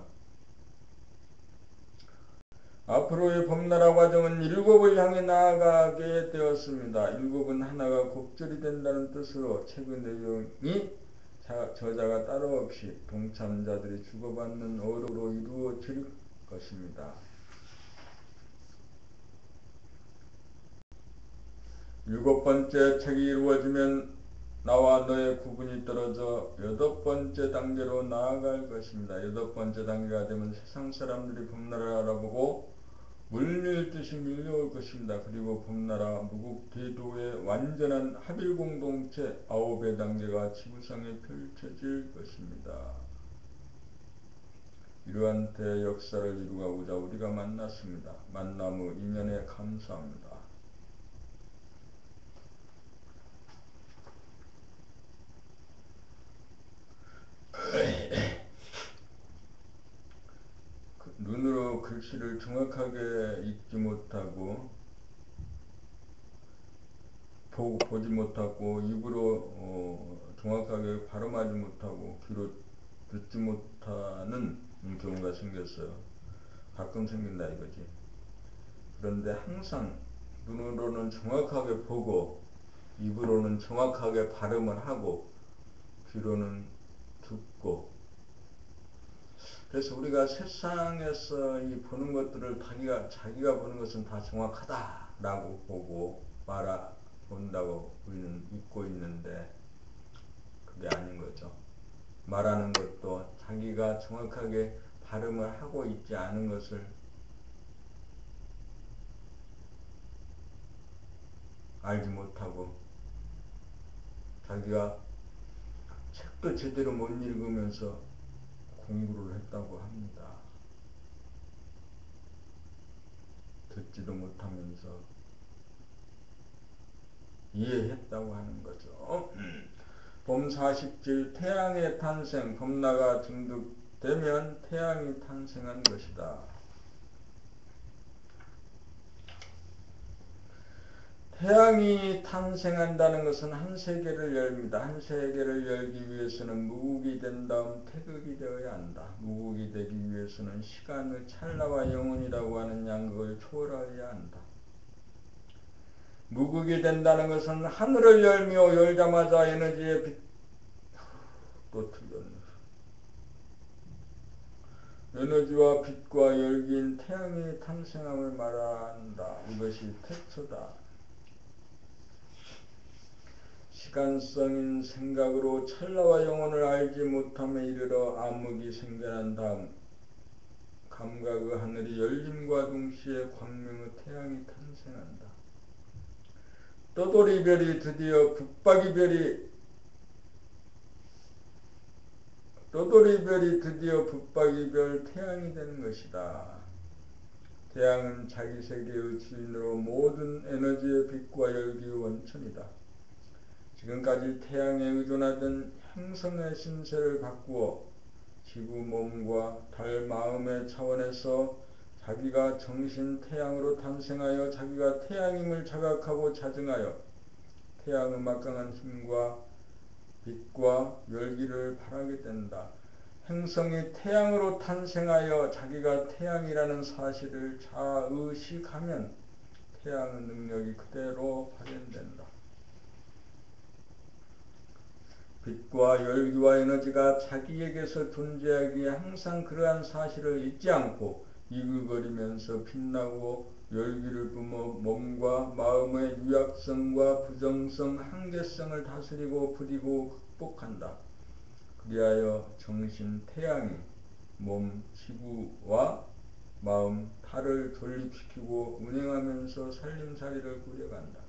앞으로의 봄나라 과정은 일곱을 향해 나아가게 되었습니다. 일곱은 하나가 곱절이 된다는 뜻으로 책의 내용이 저자가 따로 없이 동참자들이 주고받는 어록으로 이루어질 것입니다. 일곱 번째 책이 이루어지면 나와 너의 구분이 떨어져 여덟 번째 단계로 나아갈 것입니다. 여덟 번째 단계가 되면 세상 사람들이 봄나라를 알아보고 물밀듯이 밀려올 것입니다. 그리고 봄나라 무국대도의 완전한 합일공동체 9의 단계가 지구상에 펼쳐질 것입니다. 이러한 대역사를 이루고자 우리가 만났습니다. 만남 후 인연에 감사합니다. 눈으로 글씨를 정확하게 읽지 못하고 보지 못하고 입으로 정확하게 발음하지 못하고 귀로 듣지 못하는 경우가 생겼어요. 가끔 생긴다 이거지. 그런데 항상 눈으로는 정확하게 보고 입으로는 정확하게 발음을 하고 귀로는 듣고, 그래서 우리가 세상에서 이 보는 것들을 자기가 보는 것은 다 정확하다라고 보고 본다고 우리는 믿고 있는데 그게 아닌 거죠. 말하는 것도 자기가 정확하게 발음을 하고 있지 않은 것을 알지 못하고 자기가 책도 제대로 못 읽으면서 공부를 했다고 합니다. 듣지도 못하면서 이해했다고 하는 거죠. 봄 40질 태양의 탄생, 봄나가 증득되면 태양이 탄생한 것이다. 태양이 탄생한다는 것은 한 세계를 열립니다. 한 세계를 열기 위해서는 무국이 된 다음 태극이 되어야 한다. 무국이 되기 위해서는 시간의 찰나와 영혼이라고 하는 양극을 초월하여야 한다. 무국이 된다는 것은 하늘을 열며 열자마자 에너지의 빛, 또 틀렸네. 에너지와 빛과 열기인 태양이 탄생함을 말한다. 이것이 태초다. 시간성인 생각으로 찰나와 영혼을 알지 못함에 이르러 암흑이 생겨난 다음 감각의 하늘이 열림과 동시에 광명의 태양이 탄생한다. 떠돌이별이 드디어 북박이별 태양이 되는 것이다. 태양은 자기 세계의 주인으로 모든 에너지의 빛과 열기의 원천이다. 지금까지 태양에 의존하던 행성의 신세를 바꾸어 지구 몸과 달 마음의 차원에서 자기가 정신 태양으로 탄생하여 자기가 태양임을 자각하고 자증하여 태양의 막강한 힘과 빛과 열기를 발하게 된다. 행성이 태양으로 탄생하여 자기가 태양이라는 사실을 자의식하면 태양의 능력이 그대로 발현된다. 빛과 열기와 에너지가 자기에게서 존재하기에 항상 그러한 사실을 잊지 않고 이글거리면서 빛나고 열기를 뿜어 몸과 마음의 유약성과 부정성, 한계성을 다스리고 부리고 극복한다. 그리하여 정신 태양이 몸, 지구와 마음, 달을 존립시키고 운행하면서 살림살이를 꾸려간다.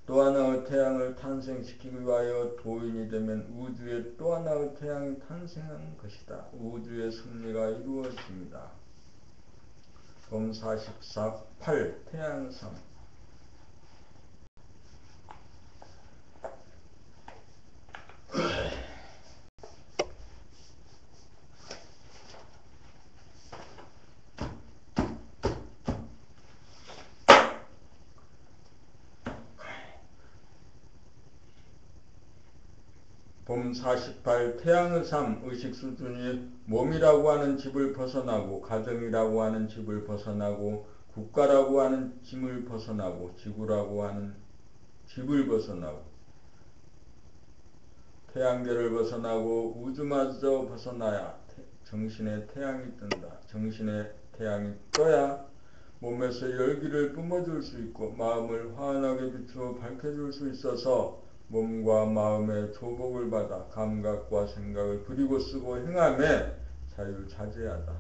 또 하나의 태양을 탄생시키기 위하여 도인이 되면 우주에 또 하나의 태양이 탄생한 것이다. 우주의 승리가 이루어집니다. 봄 44, 8 태양삼. 봄 48 태양의 삶, 의식 수준이 몸이라고 하는 집을 벗어나고 가정이라고 하는 집을 벗어나고 국가라고 하는 짐을 벗어나고 지구라고 하는 집을 벗어나고 태양계를 벗어나고 우주마저 벗어나야 정신의 태양이 뜬다. 정신의 태양이 떠야 몸에서 열기를 뿜어줄 수 있고 마음을 환하게 비추어 밝혀줄 수 있어서 몸과 마음의 조복을 받아 감각과 생각을 부리고 쓰고 행함에 자유자재하다.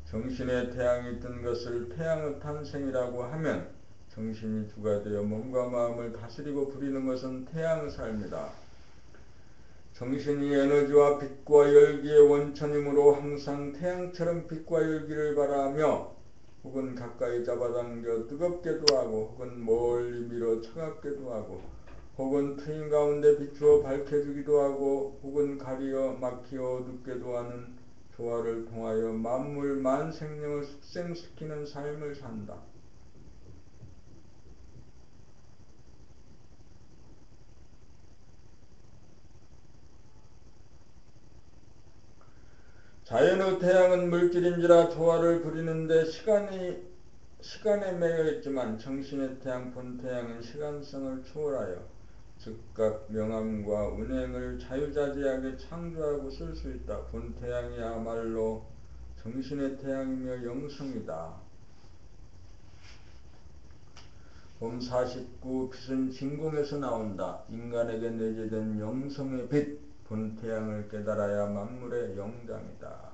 정신의 태양이 뜬 것을 태양의 탄생이라고 하면 정신이 주가 되어 몸과 마음을 다스리고 부리는 것은 태양의 삶이다. 정신이 에너지와 빛과 열기의 원천이므로 항상 태양처럼 빛과 열기를 발하며 혹은 가까이 잡아당겨 뜨겁게도 하고 혹은 멀리 밀어 차갑게도 하고 혹은 트인 가운데 비추어 밝혀주기도 하고 혹은 가리어 막히어 어둡게도 하는 조화를 통하여 만물 만생령을 숙생시키는 삶을 산다. 자연의 태양은 물질인지라 조화를 부리는데 시간에 매여 있지만 정신의 태양 본태양은 시간성을 초월하여 즉각 명암과 운행을 자유자재하게 창조하고 쓸 수 있다. 본태양이야말로 정신의 태양이며 영성이다. 봄 49 빛은 진공에서 나온다. 인간에게 내재된 영성의 빛, 본태양을 깨달아야 만물의 영장이다.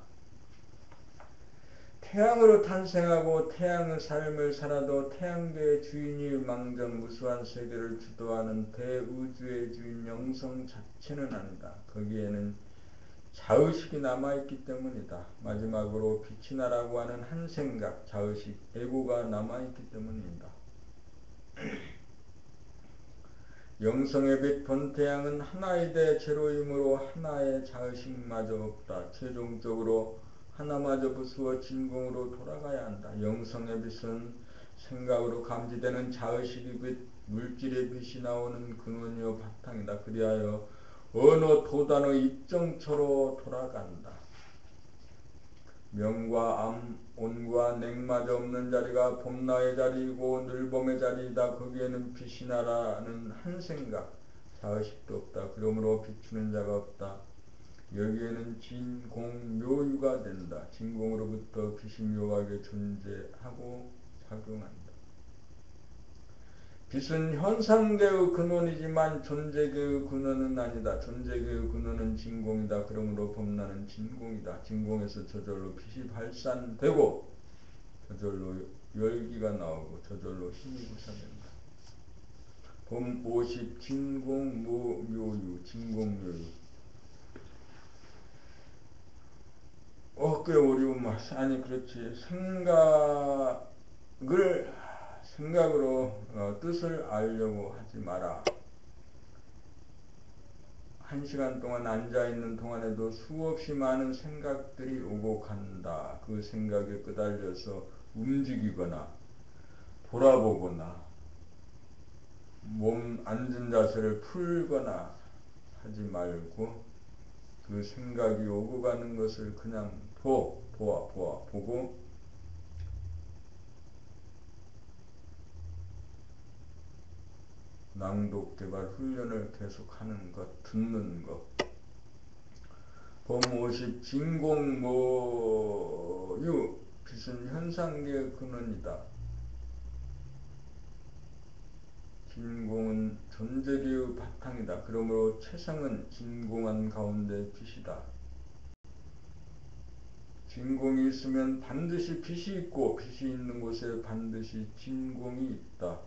태양으로 탄생하고 태양의 삶을 살아도 태양계의 주인일 망정 무수한 세계를 주도하는 대우주의 주인 영성 자체는 아니다. 거기에는 자의식이 남아있기 때문이다. 마지막으로 빛이 나라고 하는 한 생각, 자의식, 에고가 남아있기 때문이다. 영성의 빛 본태양은 하나이되 제로이므로 하나의 자의식마저 없다. 최종적으로 하나마저 부수어 진공으로 돌아가야 한다. 영성의 빛은 생각으로 감지되는 자의식의 빛, 물질의 빛이 나오는 근원이요 바탕이다. 그리하여 어느 도단의 입정처로 돌아간다. 명과 암, 온과 냉마저 없는 자리가 봄나의 자리이고 늘봄의 자리이다. 거기에는 빛이 나라는 한 생각, 자의식도 없다. 그러므로 비추는 자가 없다. 여기에는 진공 묘유가 된다. 진공으로부터 빛이 묘하게 존재하고 작용한다. 빛은 현상계의 근원이지만 존재계의 근원은 아니다. 존재계의 근원은 진공이다. 그러므로 봄나는 진공이다. 진공에서 저절로 빛이 발산되고 저절로 열기가 나오고 저절로 힘이 구사된다. 봄 50 진공 묘유 진공묘유 꽤 어려운 말. 아니 그렇지. 생각으로 뜻을 알려고 하지 마라. 한 시간 동안 앉아있는 동안에도 수없이 많은 생각들이 오고 간다. 그 생각에 끄달려서 움직이거나 돌아보거나 몸 앉은 자세를 풀거나 하지 말고 그 생각이 오고 가는 것을 그냥 보고 낭독 개발 훈련을 계속하는 것, 듣는 것. 봄 50 진공모유 빛은 현상계의 근원이다. 진공은 존재계의 바탕이다. 그러므로 최상은 진공한 가운데 빛이다. 진공이 있으면 반드시 빛이 있고 빛이 있는 곳에 반드시 진공이 있다.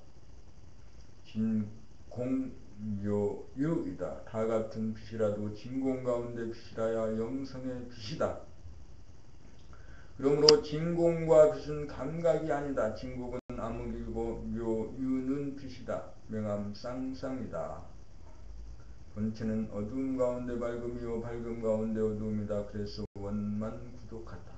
진공묘유이다. 다 같은 빛이라도 진공 가운데 빛이라야 영성의 빛이다. 그러므로 진공과 빛은 감각이 아니다. 진공은 암흑이고 묘유는 빛이다. 명암 쌍쌍이다. 본체는 어두움 가운데 밝음이요 밝음 가운데 어두움이다. 그래서 원만구독하다.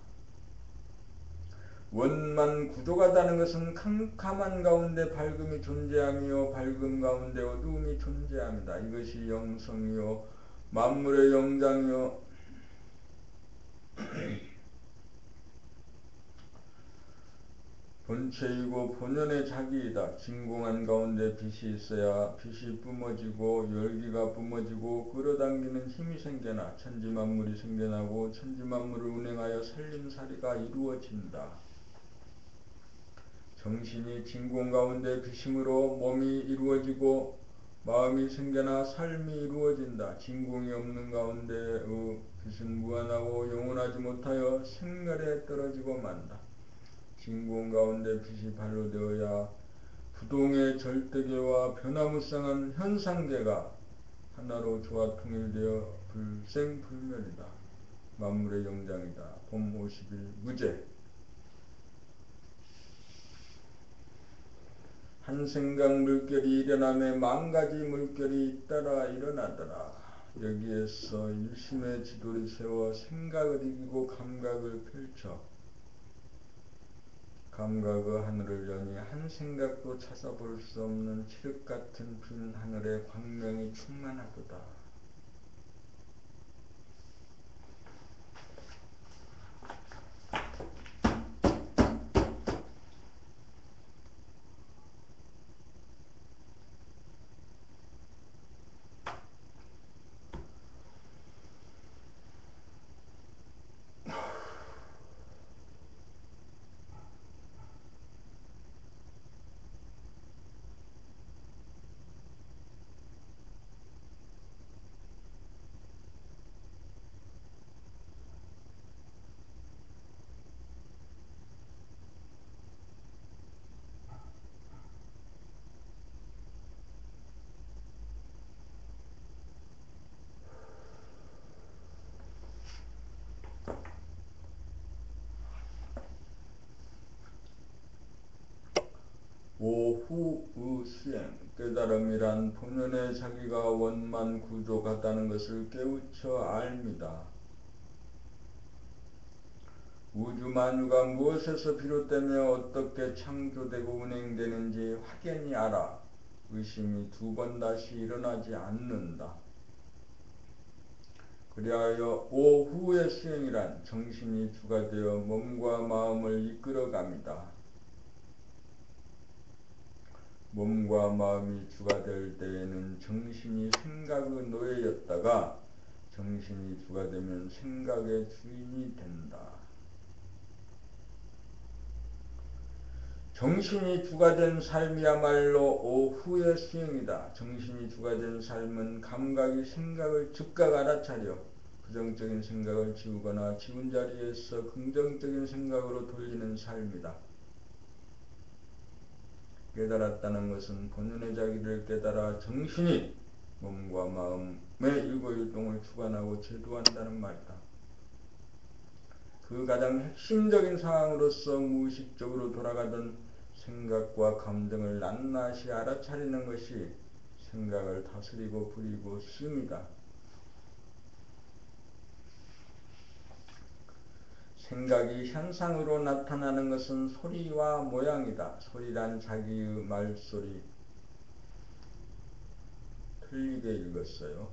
원만구독하다는 것은 캄캄한 가운데 밝음이 존재하며 밝음 가운데 어두움이 존재합니다. 이것이 영성이요 만물의 영장이요 본체이고 본연의 자기이다. 진공한 가운데 빛이 있어야 빛이 뿜어지고 열기가 뿜어지고 끌어당기는 힘이 생겨나 천지만물이 생겨나고 천지만물을 운행하여 살림살이가 이루어진다. 정신이 진공 가운데 빛임으로 몸이 이루어지고 마음이 생겨나 삶이 이루어진다. 진공이 없는 가운데의 빛은 무한하고 영원하지 못하여 생멸에 떨어지고 만다. 진공 가운데 빛이 발로되어야 부동의 절대계와 변화무쌍한 현상계가 하나로 조화 통일되어 불생불멸이다. 만물의 영장이다. 봄 50일 무제. 한 생각 물결이 일어나며 만가지 물결이 잇따라 일어나더라. 여기에서 일심의 지도를 세워 생각을 이기고 감각을 펼쳐 감각의 하늘을 여니 한 생각도 찾아볼 수 없는 칠흑같은 빈 하늘에 광명이 충만하도다. 오후의 수행, 깨달음이란 본연의 자기가 원만 구조 같다는 것을 깨우쳐 알미다. 우주만유가 무엇에서 비롯되며 어떻게 창조되고 운행되는지 확연히 알아 의심이 두 번 다시 일어나지 않는다. 그리하여 오후의 수행이란 정신이 주가 되어 몸과 마음을 이끌어갑니다. 몸과 마음이 주가 될 때에는 정신이 생각의 노예였다가 정신이 주가 되면 생각의 주인이 된다. 정신이 주가 된 삶이야말로 오후의 수행이다. 정신이 주가 된 삶은 감각이 생각을 즉각 알아차려 부정적인 생각을 지우거나 지운 자리에서 긍정적인 생각으로 돌리는 삶이다. 깨달았다는 것은 본연의 자기를 깨달아 정신이 몸과 마음의 일거일동을 주관하고 제도한다는 말이다. 그 가장 핵심적인 상황으로서 무의식적으로 돌아가던 생각과 감정을 낱낱이 알아차리는 것이 생각을 다스리고 부리고 씁니다. 생각이 현상으로 나타나는 것은 소리와 모양이다. 소리란 자기의 말소리, 틀리게 읽었어요.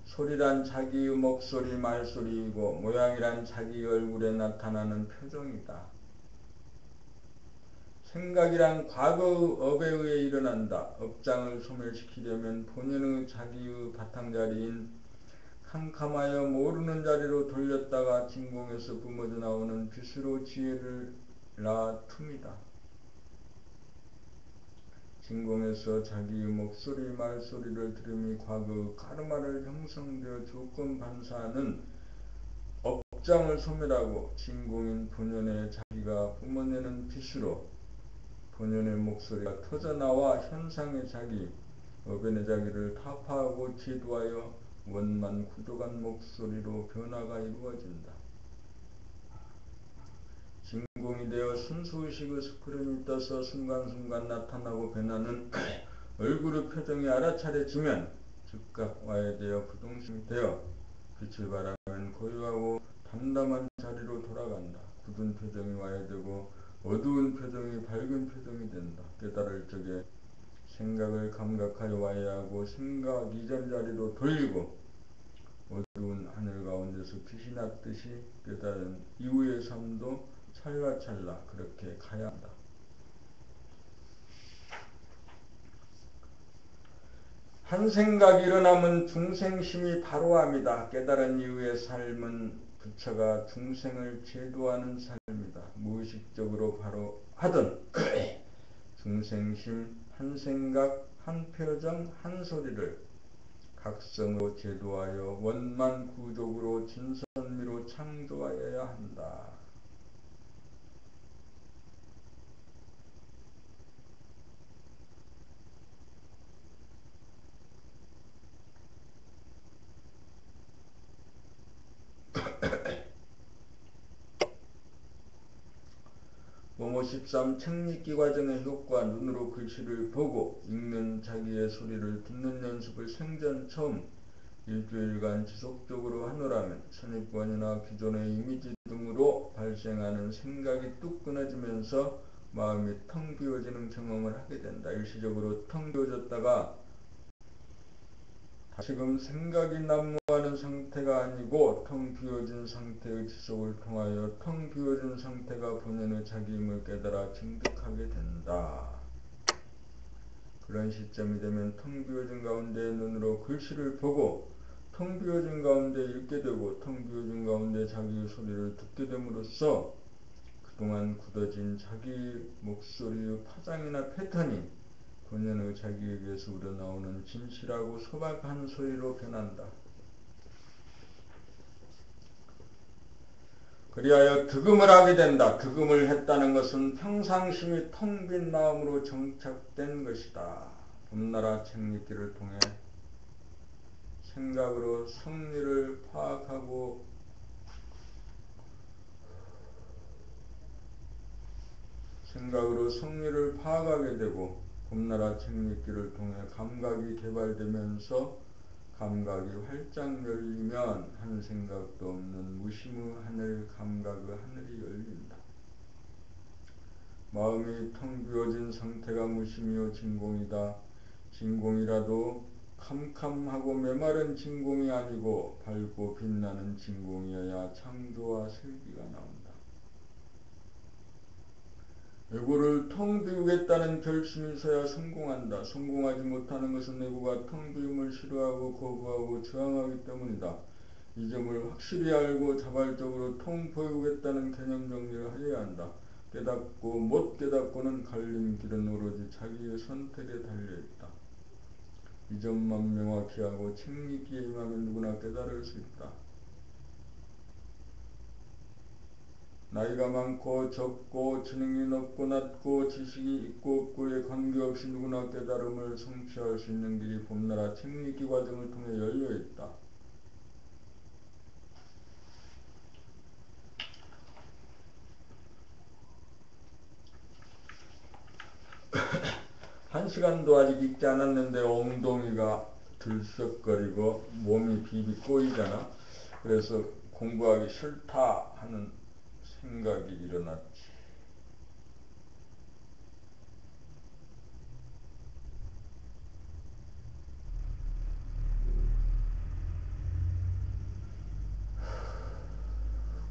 소리란 자기의 목소리, 말소리이고 모양이란 자기 얼굴에 나타나는 표정이다. 생각이란 과거의 업에 의해 일어난다. 업장을 소멸시키려면 본연의 자기의 바탕자리인 캄캄하여 모르는 자리로 돌렸다가 진공에서 뿜어져 나오는 빛으로 지혜를 낳음이다. 진공에서 자기의 목소리, 말소리를 들음이 과거의 카르마를 형성되어 조건 반사하는 업장을 소멸하고 진공인 본연의 자기가 뿜어내는 빛으로 본연의 목소리가 터져나와 현상의 자기, 업연의 자기를 타파하고 제도하여 원만 구조간 목소리로 변화가 이루어진다. 진공이 되어 순수의식의 스크린이 떠서 순간순간 나타나고 변하는 얼굴의 표정이 알아차려지면 즉각 와해되어 부동심이 되어 빛을 바라면 고요하고 담담한 자리로 돌아간다. 굳은 표정이 와해되고 어두운 표정이 밝은 표정이 된다. 깨달을 적에 생각을 감각하여 와해하고 생각 이전 자리로 돌리고 어두운 하늘 가운데서 빛이 났듯이 깨달은 이후의 삶도 찰나찰나 그렇게 가야 한다. 한 생각이 일어나면 중생심이 바로합니다. 깨달은 이후의 삶은 부처가 중생을 제도하는 삶이다. 무의식적으로 바로 하던 중생심 한 생각 한 표정 한 소리를 각성으로 제도하여 원만구족으로 진선미로 창조하여야 한다. 모모 13 책읽기 과정의 효과 눈으로 글씨를 보고 읽는 자기의 소리를 듣는 연습을 생전 처음 일주일간 지속적으로 하노라면 선입관이나 기존의 이미지 등으로 발생하는 생각이 뚝 끊어지면서 마음이 텅 비어지는 경험을 하게 된다. 일시적으로 텅 비어졌다가 지금 생각이 난무하는 상태가 아니고 텅 비어진 상태의 지속을 통하여 텅 비어진 상태가 본연의 자기임을 깨달아 증득하게 된다. 그런 시점이 되면 텅 비어진 가운데 눈으로 글씨를 보고 텅 비어진 가운데 읽게 되고 텅 비어진 가운데 자기의 소리를 듣게 됨으로써 그동안 굳어진 자기 목소리의 파장이나 패턴이 본연의 자기에게서 우러나오는 진실하고 소박한 소리로 변한다. 그리하여 득음을 하게 된다. 득음을 했다는 것은 평상심이 텅 빈 마음으로 정착된 것이다. 봄나라 책읽기를 통해 생각으로 성리를 파악하고 생각으로 성리를 파악하게 되고 봄나라 책읽기를 통해 감각이 개발되면서 감각이 활짝 열리면 한 생각도 없는 무심의 하늘, 감각의 하늘이 열린다. 마음이 텅 비어진 상태가 무심이요 진공이다. 진공이라도 캄캄하고 메마른 진공이 아니고 밝고 빛나는 진공이어야 창조와 슬기가 나온다. 애고를 텅 비우겠다는 결심이 있어야 성공한다. 성공하지 못하는 것은 애고가 텅 비움을 싫어하고 거부하고 저항하기 때문이다. 이 점을 확실히 알고 자발적으로 텅 비우겠다는 개념 정리를 하여야 한다. 깨닫고 못 깨닫고는 갈림길은 오로지 자기의 선택에 달려있다. 이 점만 명확히 하고 책읽기에 임하면 누구나 깨달을 수 있다. 나이가 많고 적고 지능이 높고 낮고 지식이 있고 없고에 관계없이 누구나 깨달음을 성취할 수 있는 길이 봄나라 책읽기 과정을 통해 열려있다. 한 시간도 아직 읽지 않았는데 엉덩이가 들썩거리고 몸이 비비 꼬이잖아. 그래서 공부하기 싫다 하는 생각이 일어났지.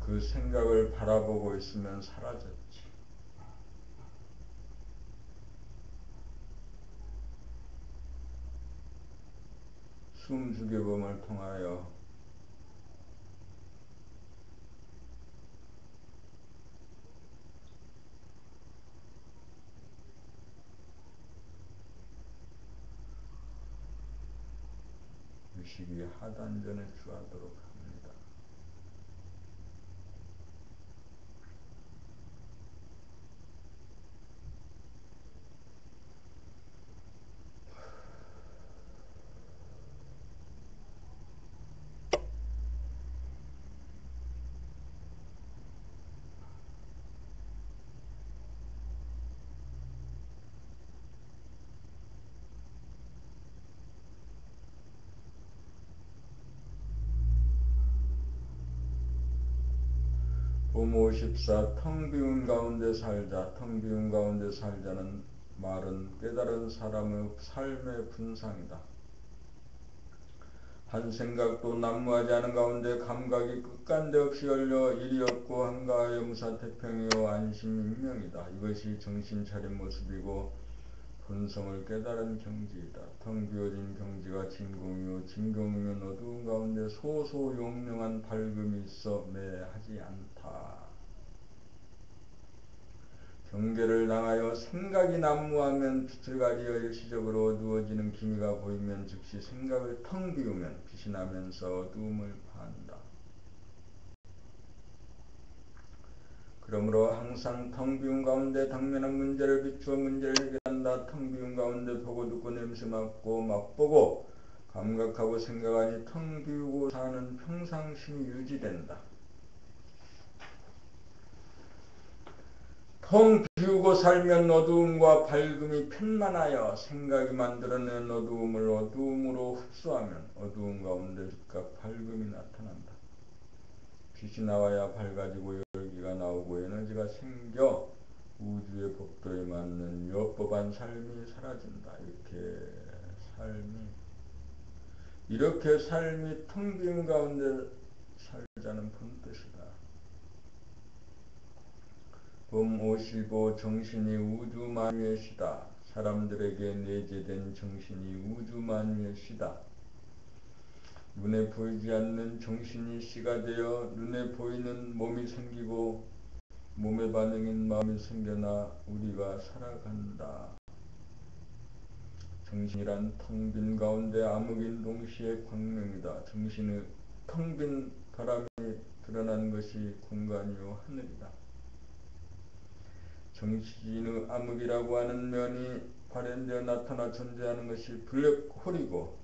그 생각을 바라보고 있으면 사라졌지. 숨죽여봄을 통하여 의식이 하단전에 주하도록 합니다. 봄 54 텅 비운 가운데 살자. 텅 비운 가운데 살자는 말은 깨달은 사람의 삶의 분상이다. 한 생각도 난무하지 않은 가운데 감각이 끝간데 없이 열려 일이 없고 한가하여 무사태평이요 안심인명이다. 이것이 정신차린 모습이고 본성을 깨달은 경지이다. 텅 비어진 경지가 진공이요 진공이면 어두운 가운데 소소용령한 밝음이 있어 매하지 않다. 경계를 당하여 생각이 난무하면 빛을 가리어 일시적으로 어두워지는 기미가 보이면 즉시 생각을 텅 비우면 빛이 나면서 어두움을 파한다. 그러므로 항상 텅 비운 가운데 당면한 문제를 비추어 문제를 해결한다. 텅 비운 가운데 보고 듣고 냄새 맡고 맛보고 감각하고 생각하니 텅 비우고 사는 평상심이 유지된다. 텅 비우고 살면 어두움과 밝음이 편만하여 생각이 만들어낸 어두움을 어두움으로 흡수하면 어두움 가운데 즉각 밝음이 나타난다. 빛이 나와야 밝아지고 열기가 나오고 에너지가 생겨 우주의 법도에 맞는 요법한 삶이 사라진다. 이렇게 삶이 텅 비운 가운데 살자는 본뜻이다. 봄 55 정신이 우주 만유의 시다. 사람들에게 내재된 정신이 우주 만유의 시다. 눈에 보이지 않는 정신이 씨가 되어 눈에 보이는 몸이 생기고 몸의 반응인 마음이 생겨나 우리가 살아간다. 정신이란 텅 빈 가운데 암흑인 동시에 광명이다. 정신의 텅 빈 바람이 드러난 것이 공간이요 하늘이다. 정신의 암흑이라고 하는 면이 발현되어 나타나 존재하는 것이 블랙홀이고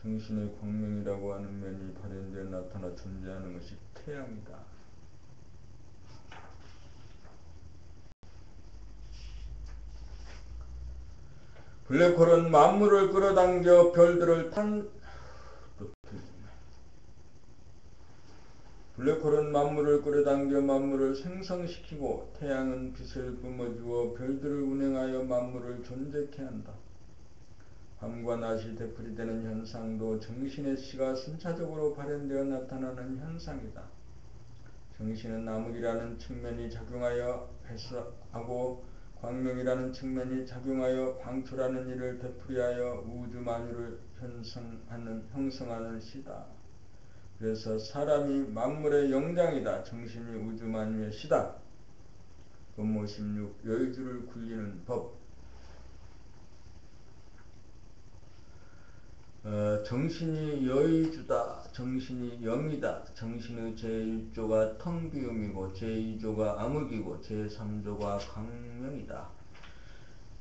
정신의 광명이라고 하는 면이 발현되어 나타나 존재하는 것이 태양이다. 블랙홀은 만물을 끌어당겨 별들을 블랙홀은 만물을 끌어당겨 만물을 생성시키고 태양은 빛을 뿜어주어 별들을 운행하여 만물을 존재케 한다. 밤과 낮이 되풀이되는 현상도 정신의 씨가 순차적으로 발현되어 나타나는 현상이다. 정신은 암흑이라는 측면이 작용하여 회수하고 광명이라는 측면이 작용하여 방출하는 일을 되풀이하여 우주 만유를 형성하는 시다. 그래서 사람이 만물의 영장이다. 정신이 우주 만유의 시다. 법 56 여의주를 굴리는 법. 정신이 여의주다. 정신이 영이다. 정신의 제1조가 텅 비움이고 제2조가 암흑이고 제3조가 광명이다.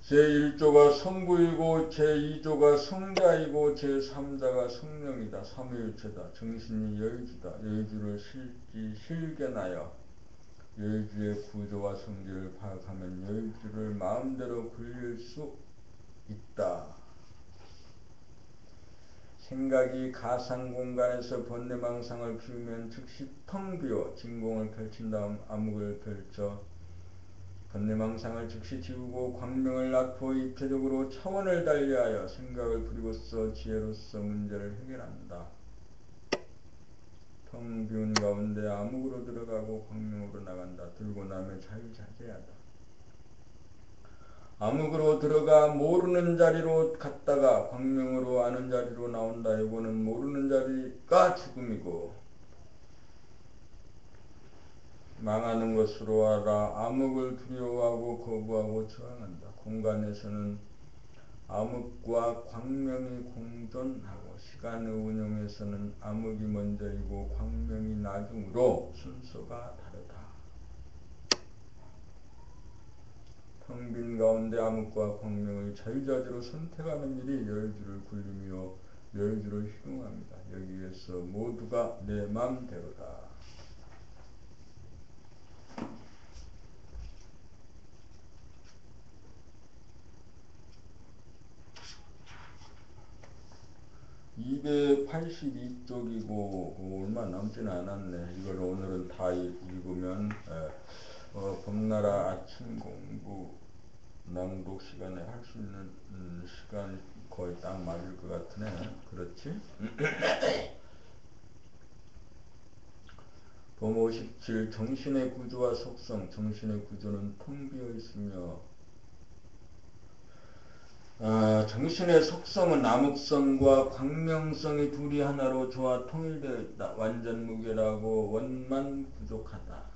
제1조가 성부이고 제2조가 성자이고 제3자가 성령이다. 삼위일체다. 정신이 여의주다. 여의주를 실견하여 여의주의 구조와 성질을 파악하면 여의주를 마음대로 굴릴 수 있다. 생각이 가상공간에서 번뇌망상을 피우면 즉시 텅 비워 진공을 펼친 다음 암흑을 펼쳐 번뇌망상을 즉시 지우고 광명을 낳고 입체적으로 차원을 달리하여 생각을 부리고서 지혜로서 문제를 해결한다. 텅 비운 가운데 암흑으로 들어가고 광명으로 나간다. 들고 나면 자유자재하다. 암흑으로 들어가 모르는 자리로 갔다가 광명으로 아는 자리로 나온다. 이거는 모르는 자리가 죽음이고 망하는 것으로 알아 암흑을 두려워하고 거부하고 저항한다. 공간에서는 암흑과 광명이 공존하고 시간의 운용에서는 암흑이 먼저이고 광명이 나중으로 순서가 다르다. 텅 빈 가운데 암흑과 광명을 자유자재로 선택하는 일이 여의주를 굴림이요 여의주를 희롱합니다. 여기에서 모두가 내 맘대로다. 282쪽이고 얼마 남지는 않았네. 이걸 오늘은 다 읽으면 봄나라 아침 공부 낭독 시간에 할 수 있는 시간이 거의 딱 맞을 것 같으네. 그렇지? 봄 57 정신의 구조와 속성. 정신의 구조는 텅 비어 있으며 정신의 속성은 암흑성과 광명성이 둘이 하나로 조화 통일되어 있다. 완전 무결하고 원만 부족하다.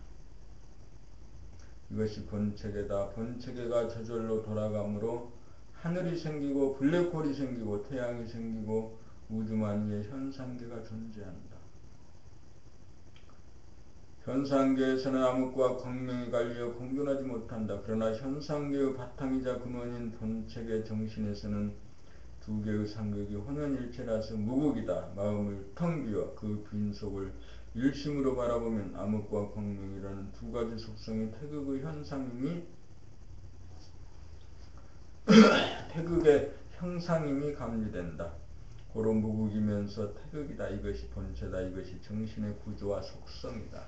이것이 본체계다. 본체계가 저절로 돌아가므로 하늘이 생기고 블랙홀이 생기고 태양이 생기고 우주만유의 현상계가 존재한다. 현상계에서는 암흑과 광명이 갈려 공존하지 못한다. 그러나 현상계의 바탕이자 근원인 본체계 정신에서는 두 개의 상극이 혼연일체라서 무극이다. 마음을 텅 비워 그 빈속을 일심으로 바라보면 암흑과 광명이라는 두 가지 속성의 태극의 현상임이 태극의 형상임이 감지된다. 고로 무극이면서 태극이다. 이것이 본체다. 이것이 정신의 구조와 속성이다.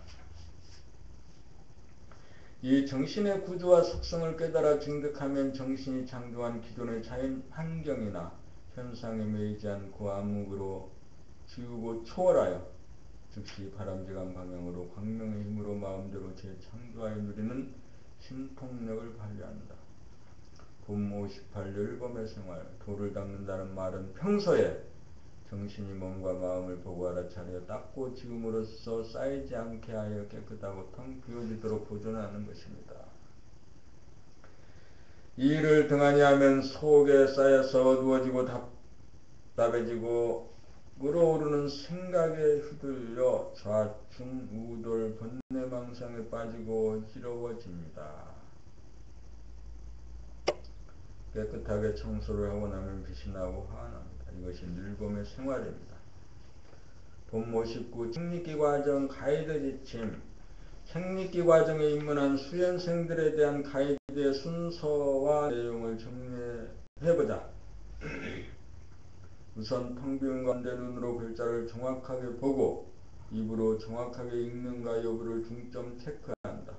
이 정신의 구조와 속성을 깨달아 증득하면 정신이 창조한 기존의 자연 환경이나 현상에 매이지 않고 암흑으로 지우고 초월하여 즉시 바람직한 방향으로 광명의 힘으로 마음대로 재창조하여 누리는 신통력을 발휘한다. 봄 58 열범의 생활. 돌을 닦는다는 말은 평소에 정신이 몸과 마음을 보고 알아차려 닦고 지음으로써 쌓이지 않게 하여 깨끗하고 텅 비워지도록 보존하는 것입니다. 이 일을 등한히 하면 속에 쌓여서 어두워지고 답답해지고 끓어오르는 생각에 휘둘려 좌충 우돌 번뇌망상에 빠지고 희러워집니다. 깨끗하게 청소를 하고 나면 빛이 나고 환합니다. 이것이 늙음의 생활입니다. 본 59 책립기 과정 가이드 지침. 책립기 과정에 입문한 수련생들에 대한 가이드의 순서와 내용을 정리해보자. 우선 텅 비운 가운데 눈으로 글자를 정확하게 보고 입으로 정확하게 읽는가 여부를 중점 체크한다.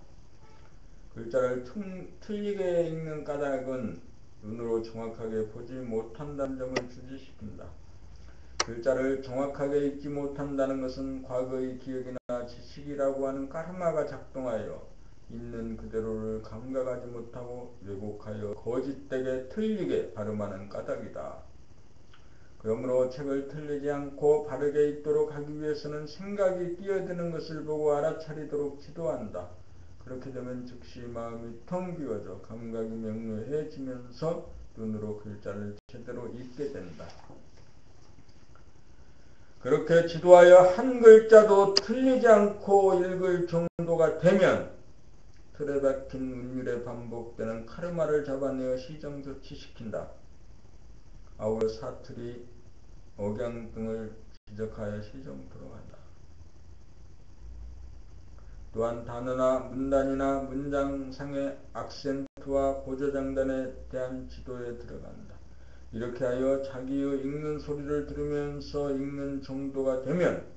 글자를 틀리게 읽는 까닭은 눈으로 정확하게 보지 못한다는 점을 주지시킨다. 글자를 정확하게 읽지 못한다는 것은 과거의 기억이나 지식이라고 하는 까르마가 작동하여 있는 그대로를 감각하지 못하고 왜곡하여 거짓되게 틀리게 발음하는 까닭이다. 그러므로 책을 틀리지 않고 바르게 읽도록 하기 위해서는 생각이 끼어드는 것을 보고 알아차리도록 지도한다. 그렇게 되면 즉시 마음이 텅 비워져 감각이 명료해지면서 눈으로 글자를 제대로 읽게 된다. 그렇게 지도하여 한 글자도 틀리지 않고 읽을 정도가 되면 틀에 박힌 운율에 반복되는 카르마를 잡아내어 시정조치시킨다. 아울러 사투리, 억양 등을 지적하여 시정토록 한다. 또한 단어나 문단이나 문장상의 악센트와 고조장단에 대한 지도에 들어간다. 이렇게 하여 자기의 읽는 소리를 들으면서 읽는 정도가 되면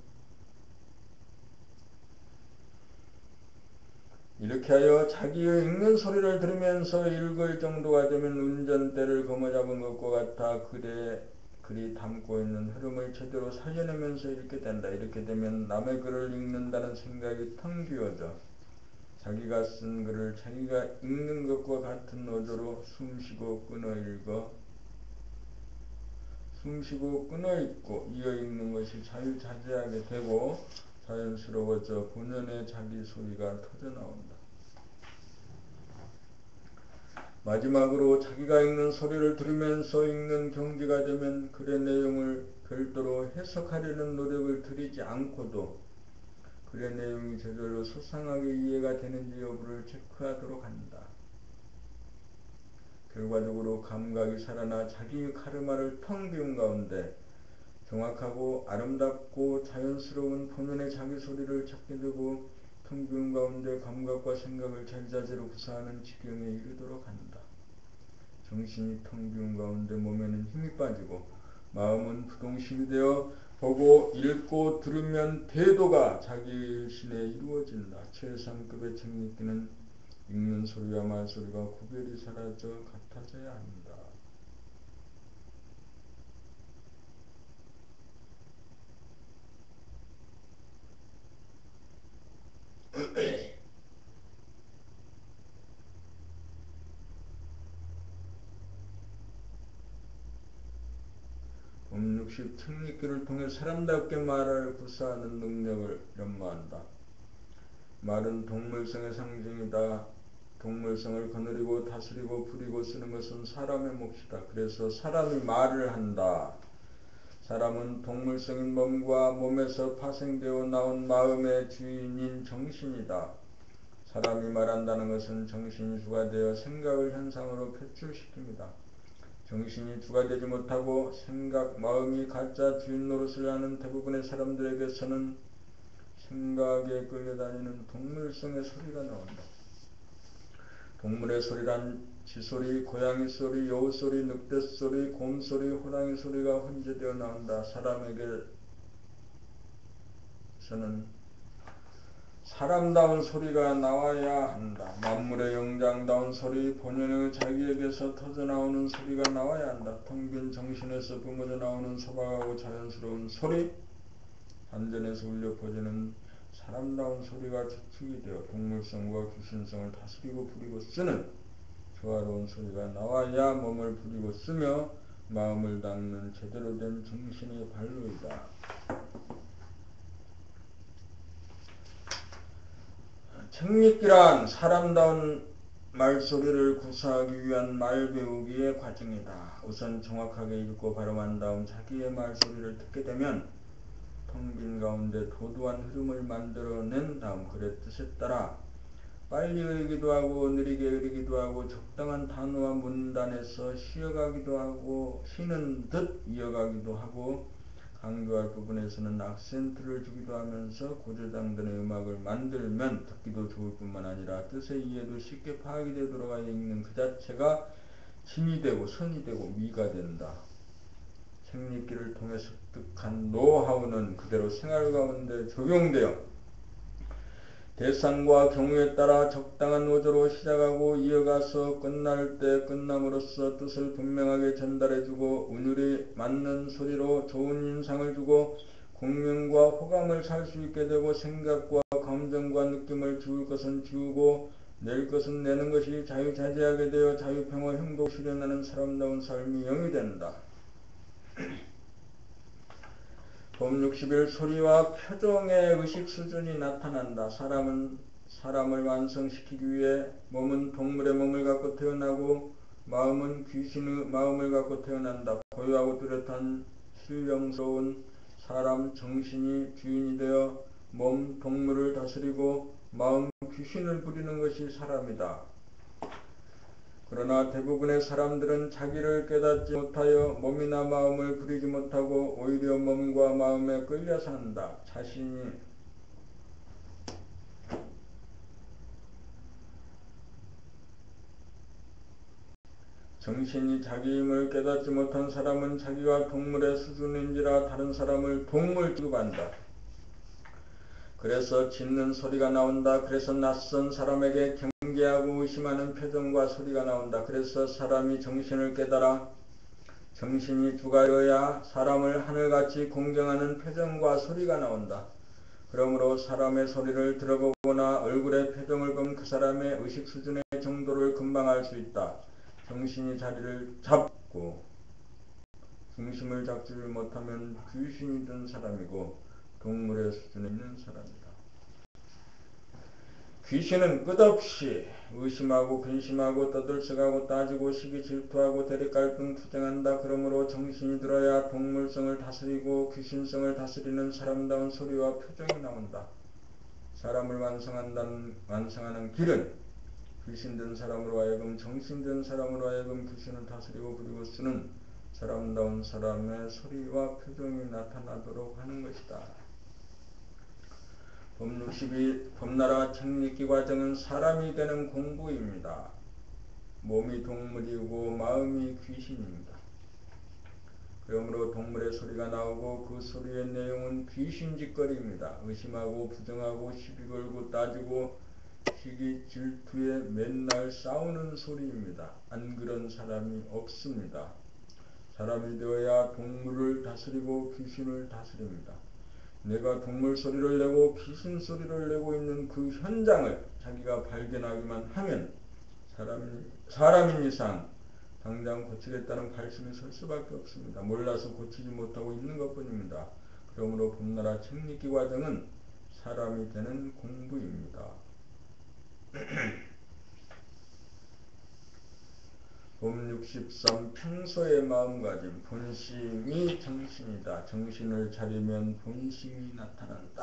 자기의 읽는 소리를 들으면서 읽을 정도가 되면 운전대를 거머잡은 것과 같아 글이 담고 있는 흐름을 제대로 살려내면서 읽게 된다. 이렇게 되면 남의 글을 읽는다는 생각이 텅 비워져 자기가 쓴 글을 자기가 읽는 것과 같은 어조로 숨쉬고 끊어 읽고 이어 읽는 것이 자유자재하게 되고 자연스러워져 본연의 자기 소리가 터져나온다. 마지막으로 자기가 읽는 소리를 들으면서 읽는 경지가 되면 글의 내용을 별도로 해석하려는 노력을 들이지 않고도 글의 내용이 저절로 소상하게 이해가 되는지 여부를 체크하도록 한다. 결과적으로 감각이 살아나 자기의 카르마를 텅 비운 가운데 정확하고 아름답고 자연스러운 본연의 자기 소리를 찾게 되고 텅 비운 가운데 감각과 생각을 자유자재로 구사하는 지경에 이르도록 한다. 정신이 텅 비운 가운데 몸에는 힘이 빠지고 마음은 부동식이 되어 보고 읽고 들으면 대도가 자기 일신에 이루어진다. 최상급의 책읽기는 읽는 소리와 말소리가 구별이 사라져 같아져야 한다. 봄 60 책읽기를 통해 사람답게 말을 구사하는 능력을 연마한다. 말은 동물성의 상징이다. 동물성을 거느리고 다스리고 부리고 쓰는 것은 사람의 몫이다. 그래서 사람이 말을 한다. 사람은 동물성인 몸과 몸에서 파생되어 나온 마음의 주인인 정신이다. 사람이 말한다는 것은 정신이 주가 되어 생각을 현상으로 표출시킵니다. 정신이 주가 되지 못하고 생각, 마음이 가짜 주인 노릇을 하는 대부분의 사람들에게서는 생각에 끌려다니는 동물성의 소리가 나온다. 동물의 소리란 쥐소리, 고양이 소리, 여우 소리, 늑대 소리, 곰 소리, 호랑이 소리가 혼재되어 나온다. 사람에게서는 사람다운 소리가 나와야 한다. 만물의 영장다운 소리, 본연의 자기에게서 터져나오는 소리가 나와야 한다. 텅 빈 정신에서 뿜어져 나오는 소박하고 자연스러운 소리, 안전에서 울려 퍼지는 사람다운 소리가 주축이 되어 동물성과 귀신성을 다스리고 부리고 쓰는 조화로운 소리가 나와야 몸을 부리고 쓰며 마음을 닦는 제대로 된 정신의 발로이다. 책읽기란 사람다운 말소리를 구사하기 위한 말 배우기의 과정이다. 우선 정확하게 읽고 발음한 다음 자기의 말소리를 듣게 되면 텅 빈 가운데 도도한 흐름을 만들어낸 다음 글의 뜻에 따라 빨리 읽기도 하고 느리게 읽기도 하고 적당한 단어와 문단에서 쉬어가기도 하고 쉬는 듯 이어가기도 하고 강조할 부분에서는 악센트를 주기도 하면서 고조장단의 음악을 만들면 듣기도 좋을 뿐만 아니라 뜻의 이해도 쉽게 파악이 되도록 하여 읽는 그 자체가 진이 되고 선이 되고 미가 된다. 책읽기를 통해 습득한 노하우는 그대로 생활 가운데 적용되어 대상과 경우에 따라 적당한 어조로 시작하고 이어가서 끝날 때 끝남으로써 뜻을 분명하게 전달해주고 운율이 맞는 소리로 좋은 인상을 주고 공명과 호감을 살 수 있게 되고 생각과 감정과 느낌을 지울 것은 지우고 낼 것은 내는 것이 자유자재하게 되어 자유평화 행복을 실현하는 사람다운 삶이 영이 된다. 봄 60일 소리와 표정의 의식 수준이 나타난다. 사람은 사람을 완성시키기 위해 몸은 동물의 몸을 갖고 태어나고 마음은 귀신의 마음을 갖고 태어난다. 고요하고 뚜렷한 신령스러운 사람 정신이 주인이 되어 몸 동물을 다스리고 마음 귀신을 부리는 것이 사람이다. 그러나 대부분의 사람들은 자기를 깨닫지 못하여 몸이나 마음을 부리지 못하고 오히려 몸과 마음에 끌려 산다. 정신이 자기 힘을 깨닫지 못한 사람은 자기가 동물의 수준인지라 다른 사람을 동물 취급한다. 그래서 짖는 소리가 나온다. 그래서 낯선 사람에게 경계하고 의심하는 표정과 소리가 나온다. 그래서 사람이 정신을 깨달아 정신이 주가여야 사람을 하늘같이 공경하는 표정과 소리가 나온다. 그러므로 사람의 소리를 들어보거나 얼굴의 표정을 보면 그 사람의 의식 수준의 정도를 금방 알 수 있다. 정신이 자리를 잡고 중심을 잡지 못하면 귀신이 든 사람이고 동물의 수준에 있는 사람이다. 귀신은 끝없이 의심하고 근심하고 떠들썩하고 따지고 시기 질투하고 대립갈등 투쟁한다. 그러므로 정신이 들어야 동물성을 다스리고 귀신성을 다스리는 사람다운 소리와 표정이 나온다. 사람을 완성하는 길은 귀신된 사람으로 하여금 정신된 사람으로 하여금 귀신을 다스리고 부리고 쓰는 사람다운 사람의 소리와 표정이 나타나도록 하는 것이다. 봄 62 봄나라 책읽기 과정은 사람이 되는 공부입니다. 몸이 동물이고 마음이 귀신입니다. 그러므로 동물의 소리가 나오고 그 소리의 내용은 귀신짓거리입니다. 의심하고 부정하고 시비 걸고 따지고 시기 질투에 맨날 싸우는 소리입니다. 안 그런 사람이 없습니다. 사람이 되어야 동물을 다스리고 귀신을 다스립니다. 내가 동물 소리를 내고 귀신 소리를 내고 있는 그 현장을 자기가 발견하기만 하면 사람인 이상 당장 고치겠다는 발심이 설 수밖에 없습니다. 몰라서 고치지 못하고 있는 것뿐입니다. 그러므로 봄나라 책읽기 과정은 사람이 되는 공부입니다. 법 63 평소의 마음가짐. 본심이 정신이다. 정신을 차리면 본심이 나타난다.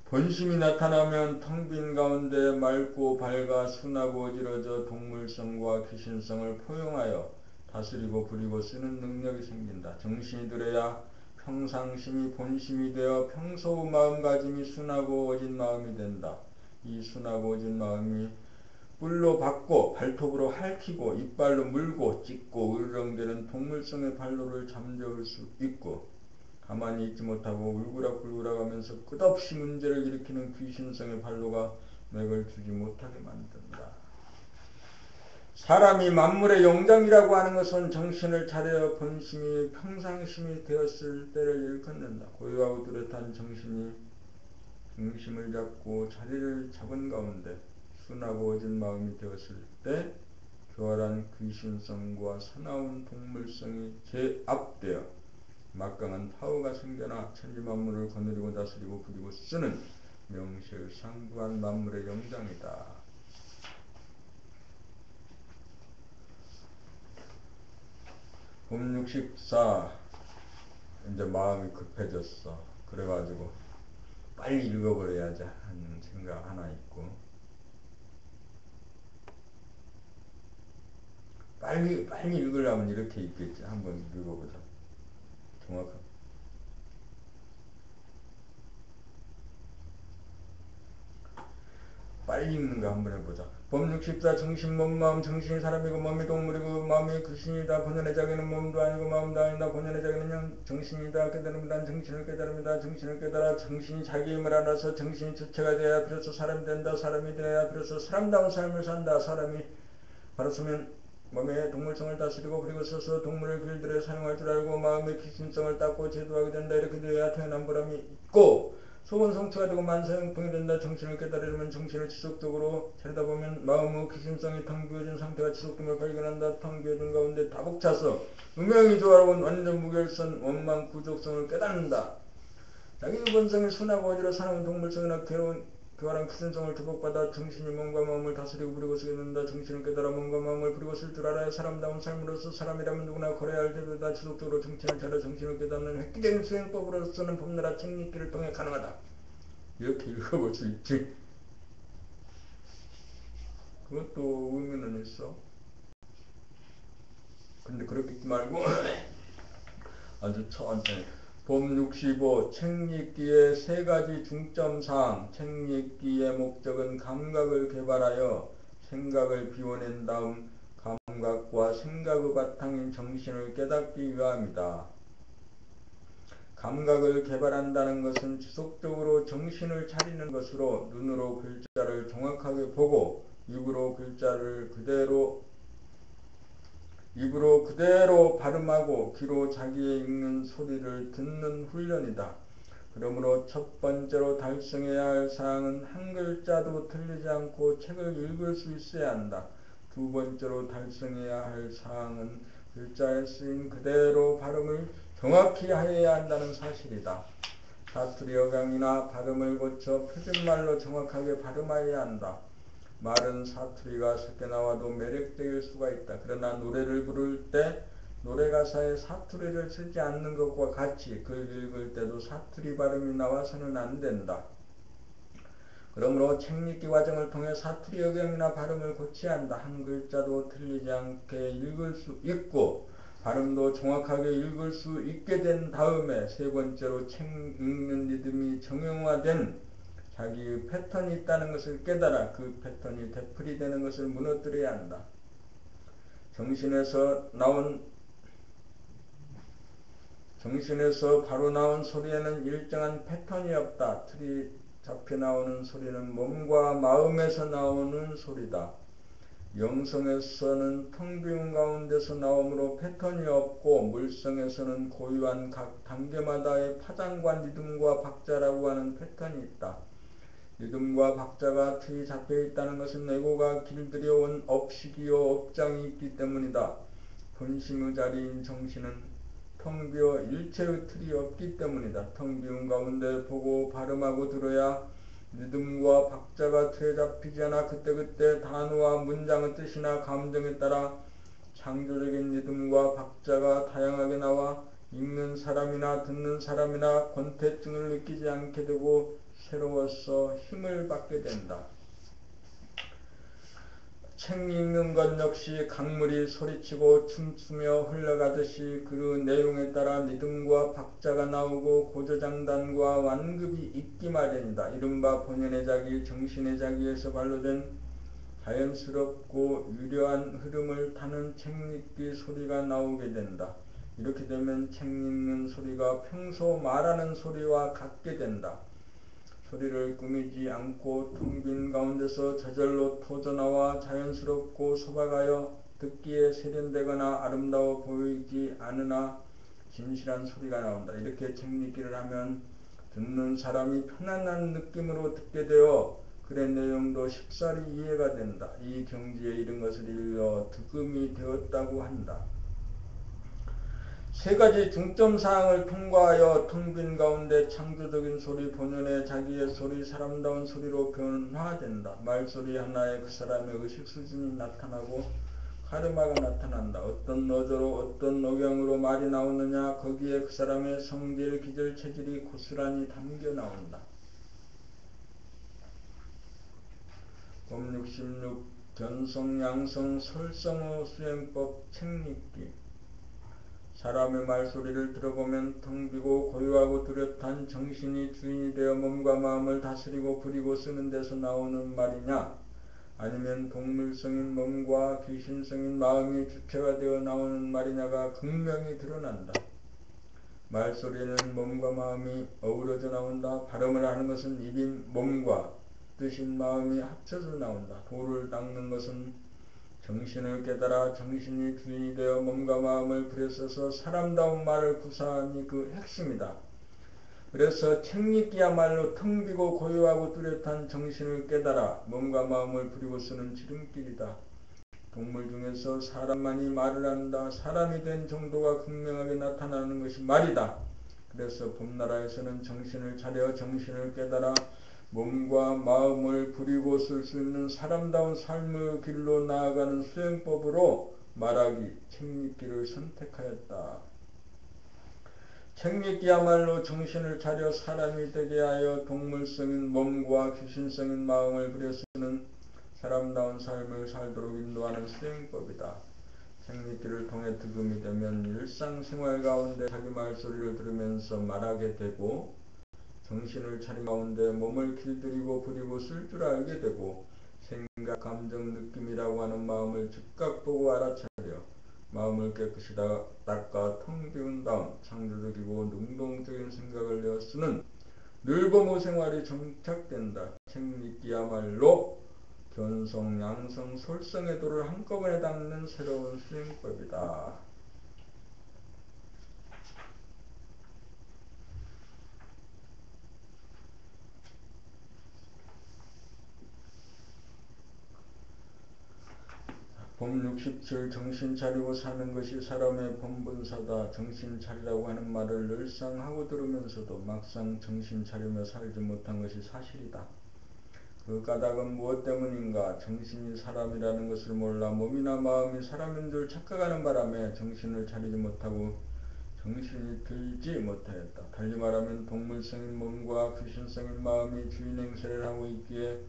본심이 나타나면 텅 빈 가운데 맑고 밝아 순하고 어지러져 동물성과 귀신성을 포용하여 다스리고 부리고 쓰는 능력이 생긴다. 정신이 들어야 평상심이 본심이 되어 평소 마음가짐이 순하고 어진 마음이 된다. 이 순하고 어진 마음이 뿔로 받고 발톱으로 핥히고 이빨로 물고 찢고 으르렁대는 동물성의 발로를 잠재울 수 있고 가만히 있지 못하고 울그락불그락 하면서 끝없이 문제를 일으키는 귀신성의 발로가 맥을 주지 못하게 만든다. 사람이 만물의 영장이라고 하는 것은 정신을 차려 본심이 평상심이 되었을 때를 일컫는다. 고요하고 뚜렷한 정신이 중심을 잡고 자리를 잡은 가운데 순하고 어진 마음이 되었을 때 교활한 귀신성과 사나운 동물성이 제압되어 막강한 파워가 생겨나 천지만물을 거느리고 다스리고 부리고 쓰는 명실상부한 만물의 영장이다. 법 64 이제 마음이 급해졌어. 그래가지고 빨리 읽어버려야지 하는 생각 하나 있고 빨리 읽으려면 이렇게 있겠지. 한번 읽어보자. 정확하게. 빨리 읽는 거 한번 해보자. 법 64 정신 몸 마음. 정신이 사람이고 몸이 동물이고 마음이 귀신이다. 본연의 자기는 몸도 아니고 마음도 아니다. 본연의 자기는 정신이다. 깨달음이란 정신을 깨달음이다. 정신을 깨달아 정신이 자기 힘을 알아서 정신이 주체가 되어야 비로소 사람이 된다. 사람이 되어야 비로소 사람다운 삶을 산다. 사람이 바로서면 몸의 동물성을 다스리고 그리고 서서 동물을 길들여 사용할 줄 알고 마음의 귀신성을 닦고 제도하게 된다. 이렇게 되어야 태어난 보람이 있고 속은 성취가 되고 만사형통이 된다. 정신을 깨달으려면 정신을 지속적으로 차리다 보면 마음의 귀신성이 텅 비어진 상태가 지속됨을 발견한다. 텅 비어진 가운데 다복 차서 음양이 조화로운 완전 무결선 원망 구족성을 깨닫는다. 자기 본성이 순하고 어지러 사나운 동물성이나 교활한 귀신성을 주복받아 정신이 몸과 마음을 다스리고 부리고 쓰게 된다. 정신을 깨달아 몸과 마음을 부리고 쓸 줄 알아야 사람다운 삶으로서 사람이라면 누구나 걸어야 할 제도다. 지속적으로 정신을 차려 정신을 깨닫는 획기적인 수행법으로서는 법나라 책읽기를 통해 가능하다. 이렇게 읽어볼 수 있지. 그것도 의미는 있어. 근데 그렇게 읽지 말고 아주 천천히. 법 65 책읽기의 세 가지 중점사항. 책읽기의 목적은 감각을 개발하여 생각을 비워낸 다음 감각과 생각의 바탕인 정신을 깨닫기 위함이다. 감각을 개발한다는 것은 지속적으로 정신을 차리는 것으로 눈으로 글자를 정확하게 보고 입으로 그대로 발음하고 귀로 자기의 읽는 소리를 듣는 훈련이다. 그러므로 첫 번째로 달성해야 할 사항은 한 글자도 틀리지 않고 책을 읽을 수 있어야 한다. 두 번째로 달성해야 할 사항은 글자에 쓰인 그대로 발음을 정확히 하여야 한다는 사실이다. 사투리 억양이나 발음을 고쳐 표준말로 정확하게 발음하여야 한다. 말은 사투리가 섞여 나와도 매력적일 수가 있다. 그러나 노래를 부를 때 노래가사에 사투리를 쓰지 않는 것과 같이 글 읽을 때도 사투리 발음이 나와서는 안 된다. 그러므로 책읽기 과정을 통해 사투리 억양이나 발음을 고쳐야 한다. 한 글자도 틀리지 않게 읽을 수 있고 발음도 정확하게 읽을 수 있게 된 다음에 세 번째로 책 읽는 리듬이 정형화된 자기의 패턴이 있다는 것을 깨달아 그 패턴이 되풀이되는 것을 무너뜨려야 한다. 정신에서 바로 나온 소리에는 일정한 패턴이 없다. 틀이 잡혀 나오는 소리는 몸과 마음에서 나오는 소리다. 영성에서는 텅 비운 가운데서 나오므로 패턴이 없고 물성에서는 고유한 각 단계마다의 파장과 리듬과 박자라고 하는 패턴이 있다. 리듬과 박자가 틀이 잡혀있다는 것은 에고가 길들여온 업식이요 업장이 있기 때문이다. 본심의 자리인 정신은 텅 비어 일체의 틀이 없기 때문이다. 텅 비운 가운데 보고 발음하고 들어야 리듬과 박자가 틀에 잡히지 않아 그때그때 단어와 문장의 뜻이나 감정에 따라 창조적인 리듬과 박자가 다양하게 나와 읽는 사람이나 듣는 사람이나 권태증을 느끼지 않게 되고 새로워서 힘을 받게 된다. 책 읽는 것 역시 강물이 소리치고 춤추며 흘러가듯이 그 내용에 따라 리듬과 박자가 나오고 고조장단과 완급이 있기 마련이다. 이른바 본연의 자기, 정신의 자기에서 발로된 자연스럽고 유려한 흐름을 타는 책 읽기 소리가 나오게 된다. 이렇게 되면 책 읽는 소리가 평소 말하는 소리와 같게 된다. 소리를 꾸미지 않고 텅 빈 가운데서 저절로 터져나와 자연스럽고 소박하여 듣기에 세련되거나 아름다워 보이지 않으나 진실한 소리가 나온다. 이렇게 책 읽기를 하면 듣는 사람이 편안한 느낌으로 듣게 되어 글의 내용도 쉽사리 이해가 된다. 이 경지에 이른 것을 일러 득음이 되었다고 한다. 세 가지 중점 사항을 통과하여 텅 빈 가운데 창조적인 소리, 본연의 자기의 소리, 사람다운 소리로 변화된다. 말소리 하나에 그 사람의 의식 수준이 나타나고 카르마가 나타난다. 어떤 어조로 어떤 억양으로 말이 나오느냐 거기에 그 사람의 성질, 기질, 체질이 고스란히 담겨 나온다. 법 66 견성, 양성, 설성의 수행법 책 읽기. 사람의 말소리를 들어보면 텅 비고 고요하고 뚜렷한 정신이 주인이 되어 몸과 마음을 다스리고 부리고 쓰는 데서 나오는 말이냐 아니면 동물성인 몸과 귀신성인 마음이 주체가 되어 나오는 말이냐가 극명히 드러난다. 말소리는 몸과 마음이 어우러져 나온다. 발음을 하는 것은 입인 몸과 뜻인 마음이 합쳐서 나온다. 도를 닦는 것은 정신을 깨달아 정신이 주인이 되어 몸과 마음을 부려써서 사람다운 말을 구사하니 그 핵심이다. 그래서 책 읽기야말로 텅 비고 고요하고 뚜렷한 정신을 깨달아 몸과 마음을 부리고 쓰는 지름길이다. 동물 중에서 사람만이 말을 한다. 사람이 된 정도가 극명하게 나타나는 것이 말이다. 그래서 봄나라에서는 정신을 차려 정신을 깨달아 몸과 마음을 부리고 쓸 수 있는 사람다운 삶의 길로 나아가는 수행법으로 말하기, 책 읽기를 선택하였다. 책 읽기야말로 정신을 차려 사람이 되게 하여 동물성인 몸과 귀신성인 마음을 부려 쓰는 사람다운 삶을 살도록 인도하는 수행법이다. 책 읽기를 통해 득음이 되면 일상생활 가운데 자기 말소리를 들으면서 말하게 되고 정신을 차린 가운데 몸을 길들이고 부리고 쓸 줄 알게 되고 생각, 감정, 느낌이라고 하는 마음을 즉각 보고 알아차려 마음을 깨끗이 닦아 텅 비운 다음 창조적이고 능동적인 생각을 내어 쓰는 늘보무 생활이 정착된다. 책 읽기야말로 견성, 양성, 솔성의 도를 한꺼번에 닦는 새로운 수행법이다. 법 67 정신 차리고 사는 것이 사람의 본분사다. 정신 차리라고 하는 말을 늘상 하고 들으면서도 막상 정신 차리며 살지 못한 것이 사실이다. 그 까닭은 무엇 때문인가? 정신이 사람이라는 것을 몰라 몸이나 마음이 사람인 줄 착각하는 바람에 정신을 차리지 못하고 정신이 들지 못하였다. 달리 말하면 동물성인 몸과 귀신성인 마음이 주인 행세를 하고 있기에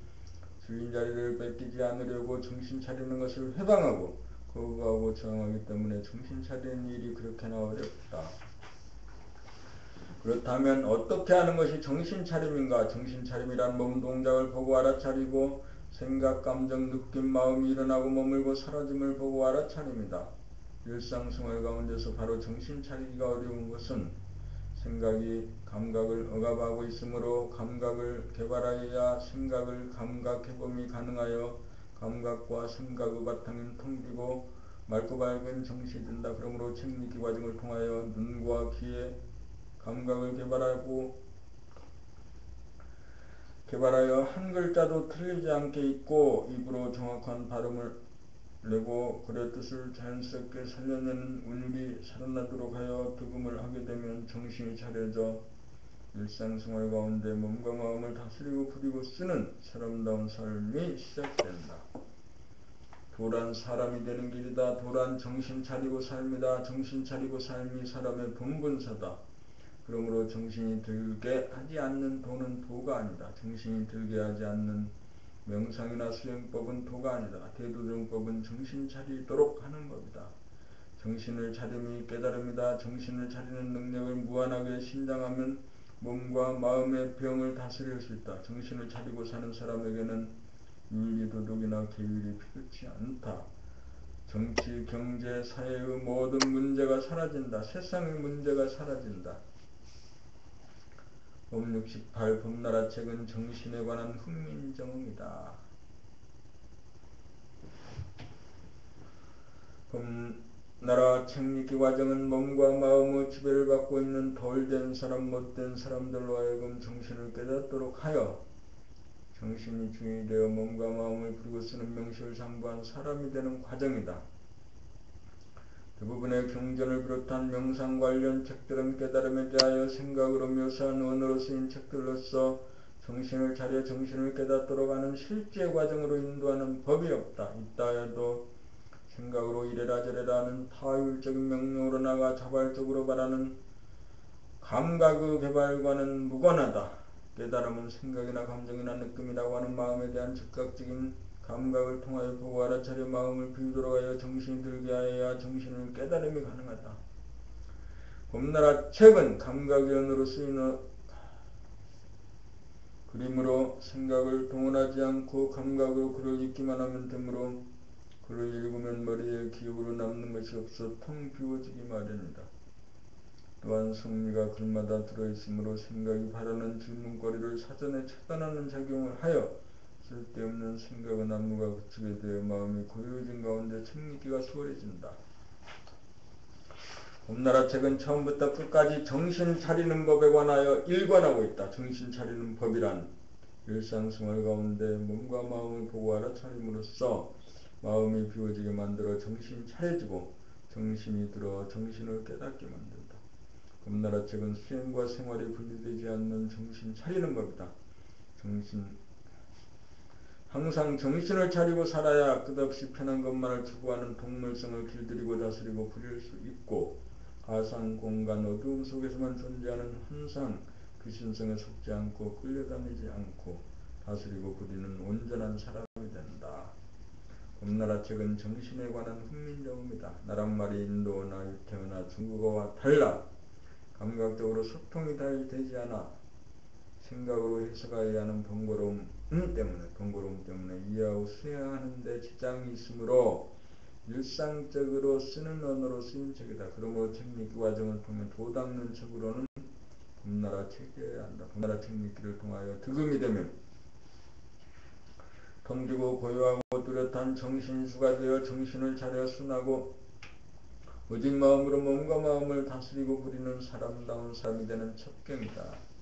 주인 자리를 뺏기지 않으려고 정신 차리는 것을 회방하고 거부하고 저항하기 때문에 정신 차리는 일이 그렇게나 어렵다. 그렇다면 어떻게 하는 것이 정신 차림인가? 정신 차림이란 몸 동작을 보고 알아차리고 생각, 감정, 느낌, 마음이 일어나고 머물고 사라짐을 보고 알아차림이다. 일상생활 가운데서 바로 정신 차리기가 어려운 것은 생각이 감각을 억압하고 있으므로 감각을 개발하여야 생각을 감각해봄이 가능하여 감각과 생각의 바탕인 텅 비고 맑고 밝은 정신이 든다. 그러므로 책 읽기 과정을 통하여 눈과 귀의 감각을 개발하여 한 글자도 틀리지 않게 읽고 입으로 정확한 발음을 내고 글의 뜻을 자연스럽게 살려내는 운율이 살아나도록 하여 득음을 하게 되면 정신이 차려져 일상생활 가운데 몸과 마음을 다스리고 부리고 쓰는 사람다운 삶이 시작된다. 도란 사람이 되는 길이다. 도란 정신 차리고 삶이다. 정신 차리고 삶이 사람의 본분사다. 그러므로 정신이 들게 하지 않는 도는 도가 아니다. 정신이 들게 하지 않는 명상이나 수행법은 도가 아니다. 대도정법은 정신 차리도록 하는 법이다. 정신을 차림이 깨달음이다. 정신을 차리는 능력을 무한하게 신장하면 몸과 마음의 병을 다스릴 수 있다. 정신을 차리고 사는 사람에게는 윤리, 도덕이나 계율이 필요치 않다. 정치, 경제, 사회의 모든 문제가 사라진다. 세상의 문제가 사라진다. 법 68 봄나라 책은 정신에 관한 훈민정음이다. 봄나라 책 읽기 과정은 몸과 마음의 지배를 받고 있는 돌된 사람, 못된 사람들로 하여금 정신을 깨닫도록 하여 정신이 주인이 되어 몸과 마음을 부리고 쓰는 명식을 상부한 사람이 되는 과정이다. 대부분의 경전을 비롯한 명상 관련 책들은 깨달음에 대하여 생각으로 묘사한 언어로 쓰인 책들로서 정신을 차려 정신을 깨닫도록 하는 실제 과정으로 인도하는 법이 없다. 있다 해도 생각으로 이래라 저래라 하는 타율적인 명령으로 나가 자발적으로 말하는 감각의 개발과는 무관하다. 깨달음은 생각이나 감정이나 느낌이라고 하는 마음에 대한 즉각적인 감각을 통하여 보고 알아차려 마음을 비우도록 하여 정신이 들게 하여야 정신을 깨달음이 가능하다. 봄나라 책은 감각의 언어로 쓰이는 그림으로 생각을 동원하지 않고 감각으로 글을 읽기만 하면 되므로 글을 읽으면 머리에 기억으로 남는 것이 없어 텅 비워지기 마련이다. 또한 성리가 글마다 들어있으므로 생각이 바라는 질문거리를 사전에 차단하는 작용을 하여 쓸데없는 생각의 난무가 그치게 되어 마음이 고요해진 가운데 책 읽기가 수월해진다. 봄나라 책은 처음부터 끝까지 정신 차리는 법에 관하여 일관하고 있다. 정신 차리는 법이란 일상생활 가운데 몸과 마음을 보고 알아차림으로써 마음이 비워지게 만들어 정신이 차려지고 정신이 들어 정신을 깨닫게 만든다. 봄나라 책은 수행과 생활이 분리되지 않는 정신 차리는 법이다. 항상 정신을 차리고 살아야 끝없이 편한 것만을 추구하는 동물성을 길들이고 다스리고 부릴 수 있고 가상, 공간, 어두움 속에서만 존재하는 환상, 귀신성에 속지 않고 끌려다니지 않고 다스리고 부리는 온전한 사람이 된다. 봄나라 책은 정신에 관한 훈민정음이다. 나란말이 인도어나 유태어나 중국어와 달라 감각적으로 소통이 잘 되지 않아 생각으로 해석해야 하는 번거로움 때문에 이해하고 수행하는 데 지장이 있으므로 일상적으로 쓰는 언어로 쓰인 책이다. 그러므로 책 읽기 과정을 통해 도 닦는 책으로는 봄나라 책이어야 한다. 봄나라 책 읽기를 통하여 득음이 되면 텅 비고 고요하고 뚜렷한 정신수가 되어 정신을 차려 순하고 오직 마음으로 몸과 마음을 다스리고 부리는 사람다운 사람이 되는 첩경이다.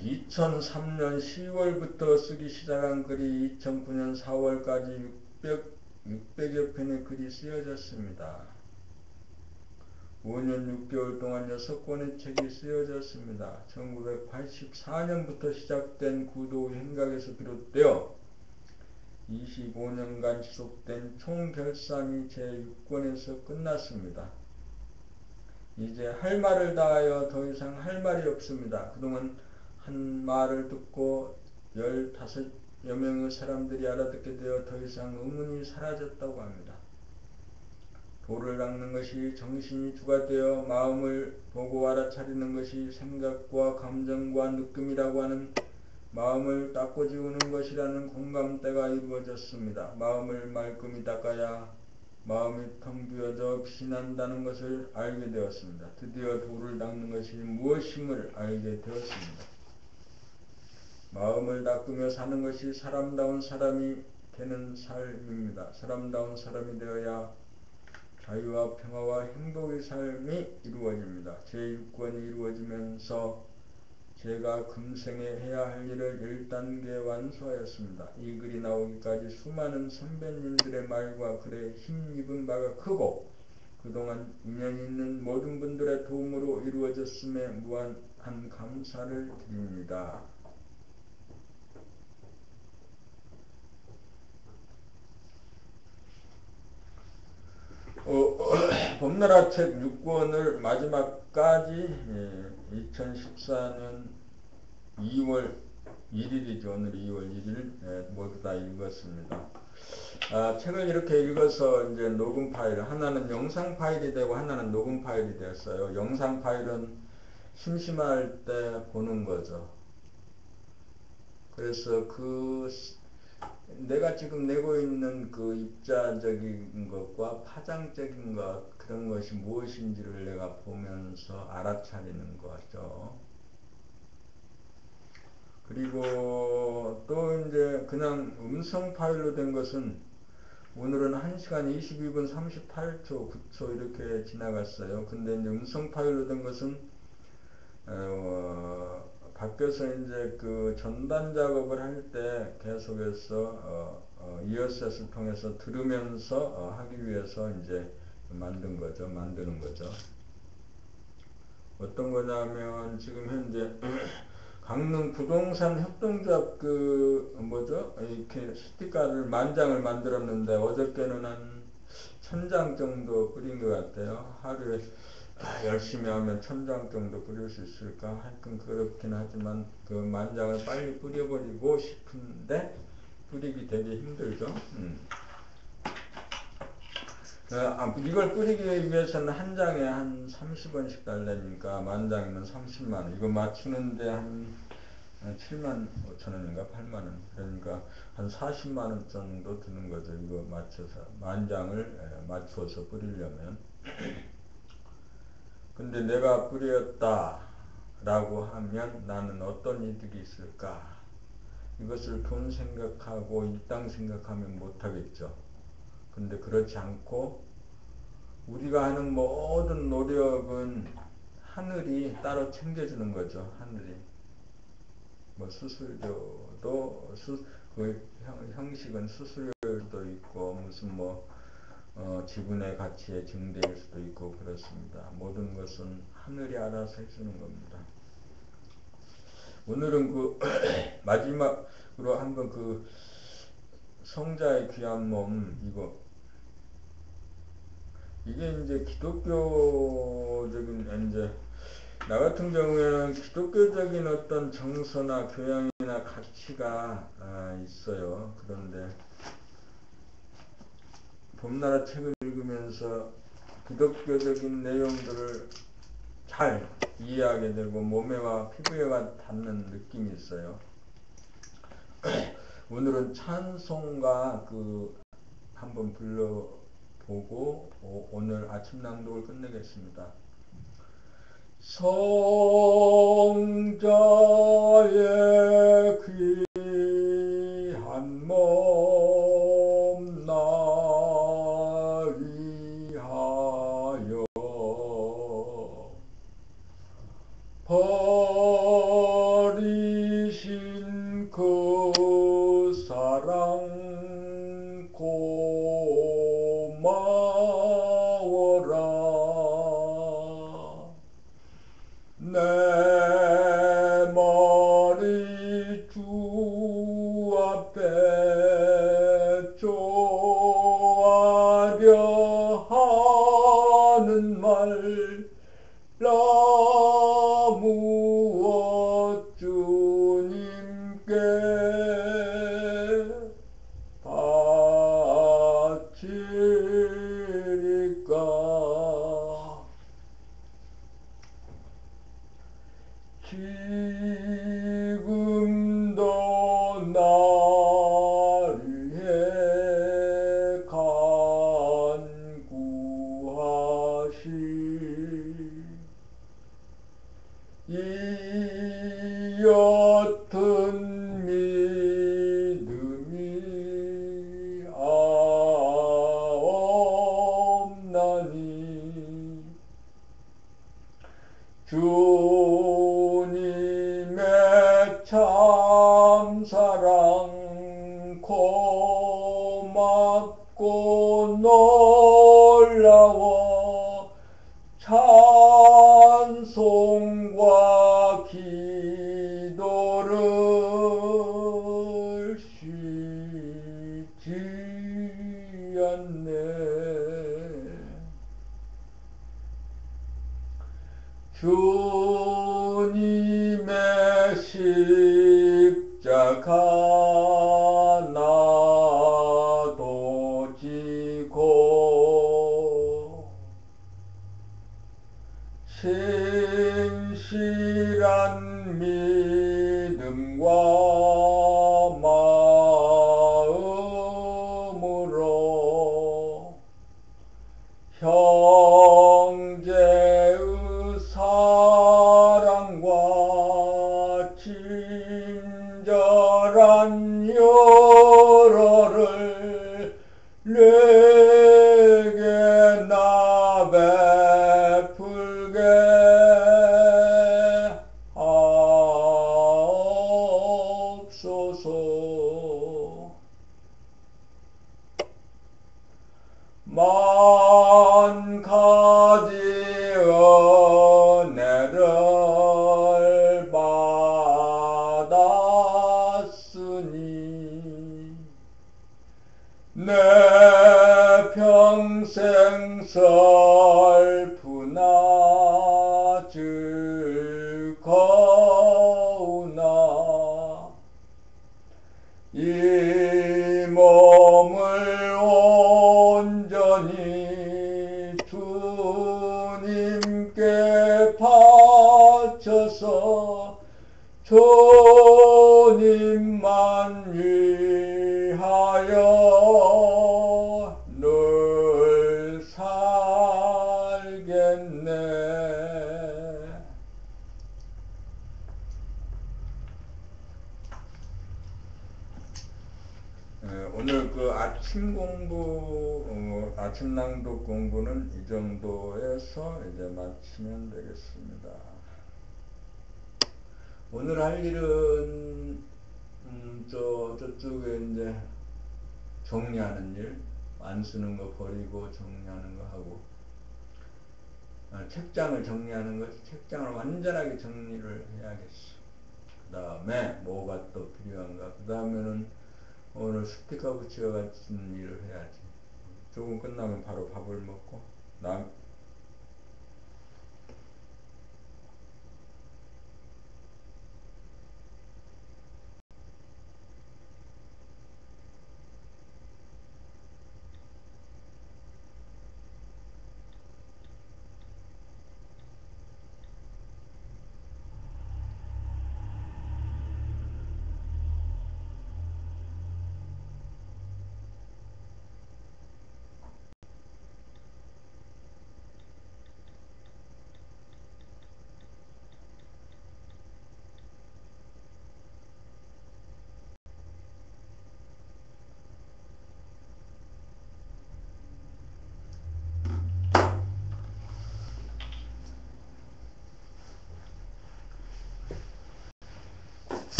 2003년 10월부터 쓰기 시작한 글이 2009년 4월까지 600여 편의 글이 쓰여졌습니다. 5년 6개월 동안 6권의 책이 쓰여졌습니다. 1984년부터 시작된 구도 행각에서 비롯되어 25년간 지속된 총결산이 제6권에서 끝났습니다. 이제 할 말을 다하여 더 이상 할 말이 없습니다. 그동안 한 말을 듣고 15여 명의 사람들이 알아듣게 되어 더 이상 의문이 사라졌다고 합니다. 도를 닦는 것이 정신이 주가 되어 마음을 보고 알아차리는 것이 생각과 감정과 느낌이라고 하는 마음을 닦고 지우는 것이라는 공감대가 이루어졌습니다. 마음을 말끔히 닦아야 마음이 텅 비어져 빛이 난다는 것을 알게 되었습니다. 드디어 도를 닦는 것이 무엇임을 알게 되었습니다. 마음을 닦으며 사는 것이 사람다운 사람이 되는 삶입니다. 사람다운 사람이 되어야 자유와 평화와 행복의 삶이 이루어집니다. 제6권이 이루어지면서 제가 금생에 해야 할 일을 1단계 완수하였습니다. 이 글이 나오기까지 수많은 선배님들의 말과 글에 힘입은 바가 크고 그동안 인연이 있는 모든 분들의 도움으로 이루어졌음에 무한한 감사를 드립니다. 봄나라 책 6권을 마지막까지 2014년 2월 1일이죠. 오늘 2월 1일 모두 다 읽었습니다. 책을 이렇게 읽어서 이제 녹음 파일, 하나는 영상 파일이 되고 하나는 녹음 파일이 됐어요. 영상 파일은 심심할 때 보는 거죠. 그래서 내가 지금 내고 있는 그 입자적인 것과 파장적인 것, 그런 것이 무엇인지를 내가 보면서 알아차리는 거죠. 그리고 또 이제 그냥 음성 파일로 된 것은 오늘은 1시간 22분 38초, 9초 이렇게 지나갔어요. 근데 이제 음성 파일로 된 것은 밖에서 이제 그 전단 작업을 할 때 계속해서 이어셋을 통해서 들으면서 하기 위해서 이제 만드는 거죠. 어떤 거냐면 지금 현재 강릉 부동산 협동조합 이렇게 스티커를 10,000장을 만들었는데 어저께는 한 1,000장 정도 뿌린 것 같아요. 하루에 열심히 하면 1,000장 정도 뿌릴 수 있을까? 하여튼 그렇긴 하지만 그 10,000장을 빨리 뿌려버리고 싶은데 뿌리기 되게 힘들죠. 이걸 뿌리기 위해서는 한 장에 한 30원씩 달라니까 10,000장이면 30만원. 이거 맞추는데 한 75,000원인가 8만원. 그러니까 한 40만원 정도 드는 거죠. 이거 맞춰서 10,000장을 맞춰서 뿌리려면. 근데 내가 뿌렸다 라고 하면 나는 어떤 이득이 있을까? 이것을 돈 생각하고 이 땅 생각하면 못하겠죠. 근데 그렇지 않고 우리가 하는 모든 노력은 하늘이 따로 챙겨주는 거죠. 하늘이. 뭐 수수료도 그 형식은 수수료도 있고 무슨 지분의 가치의 증대일 수도 있고 그렇습니다. 모든 것은 하늘이 알아서 해주는 겁니다. 오늘은 그 마지막으로 한번 그 성자의 귀한 몸 이게 이제 기독교적인 이제 나 같은 경우에는 기독교적인 어떤 정서나 교양이나 가치가 있어요. 그런데 봄나라 책을 읽으면서 기독교적인 내용들을 잘 이해하게 되고 몸에와 피부에와 닿는 느낌이 있어요. 오늘은 찬송가 한번 불러보고 오늘 아침 낭독을 끝내겠습니다. 성자의 귀한 몸 나 위하여 버리신 그 사랑 고마워라. 내 머리 주 앞에 조아려 하는 말 무엇 주님께 바치리까. 지금도 나를 해 간구하시 이 옅은 믿음이 없나니 주님의 참사랑 고맙고 놀라워 주님의 십자가 나도 지고 신실한 믿음과 마음으로 형제의 사랑과 친절한 열어를 내게 나 베풀게 하옵소서. 만 가지 은혜를 받았으니 내 평생 슬프나 즐거우나 이 몸을 온전히 주님께 바쳐서 주님만 위하여 늘 살겠네. 오늘 그 아침 공부, 아침 낭독 공부는 이 정도에서 이제 마치면 되겠습니다. 오늘 할 일은, 저쪽에 이제 정리하는 일, 안 쓰는 거 버리고 정리하는 거 하고, 책장을 정리하는 거, 책장을 완전하게 정리를 해야겠어. 그 다음에 뭐가 또 필요한가? 그 다음에는 오늘 스티커 붙이고 같은 일을 해야지. 조금 끝나면 바로 밥을 먹고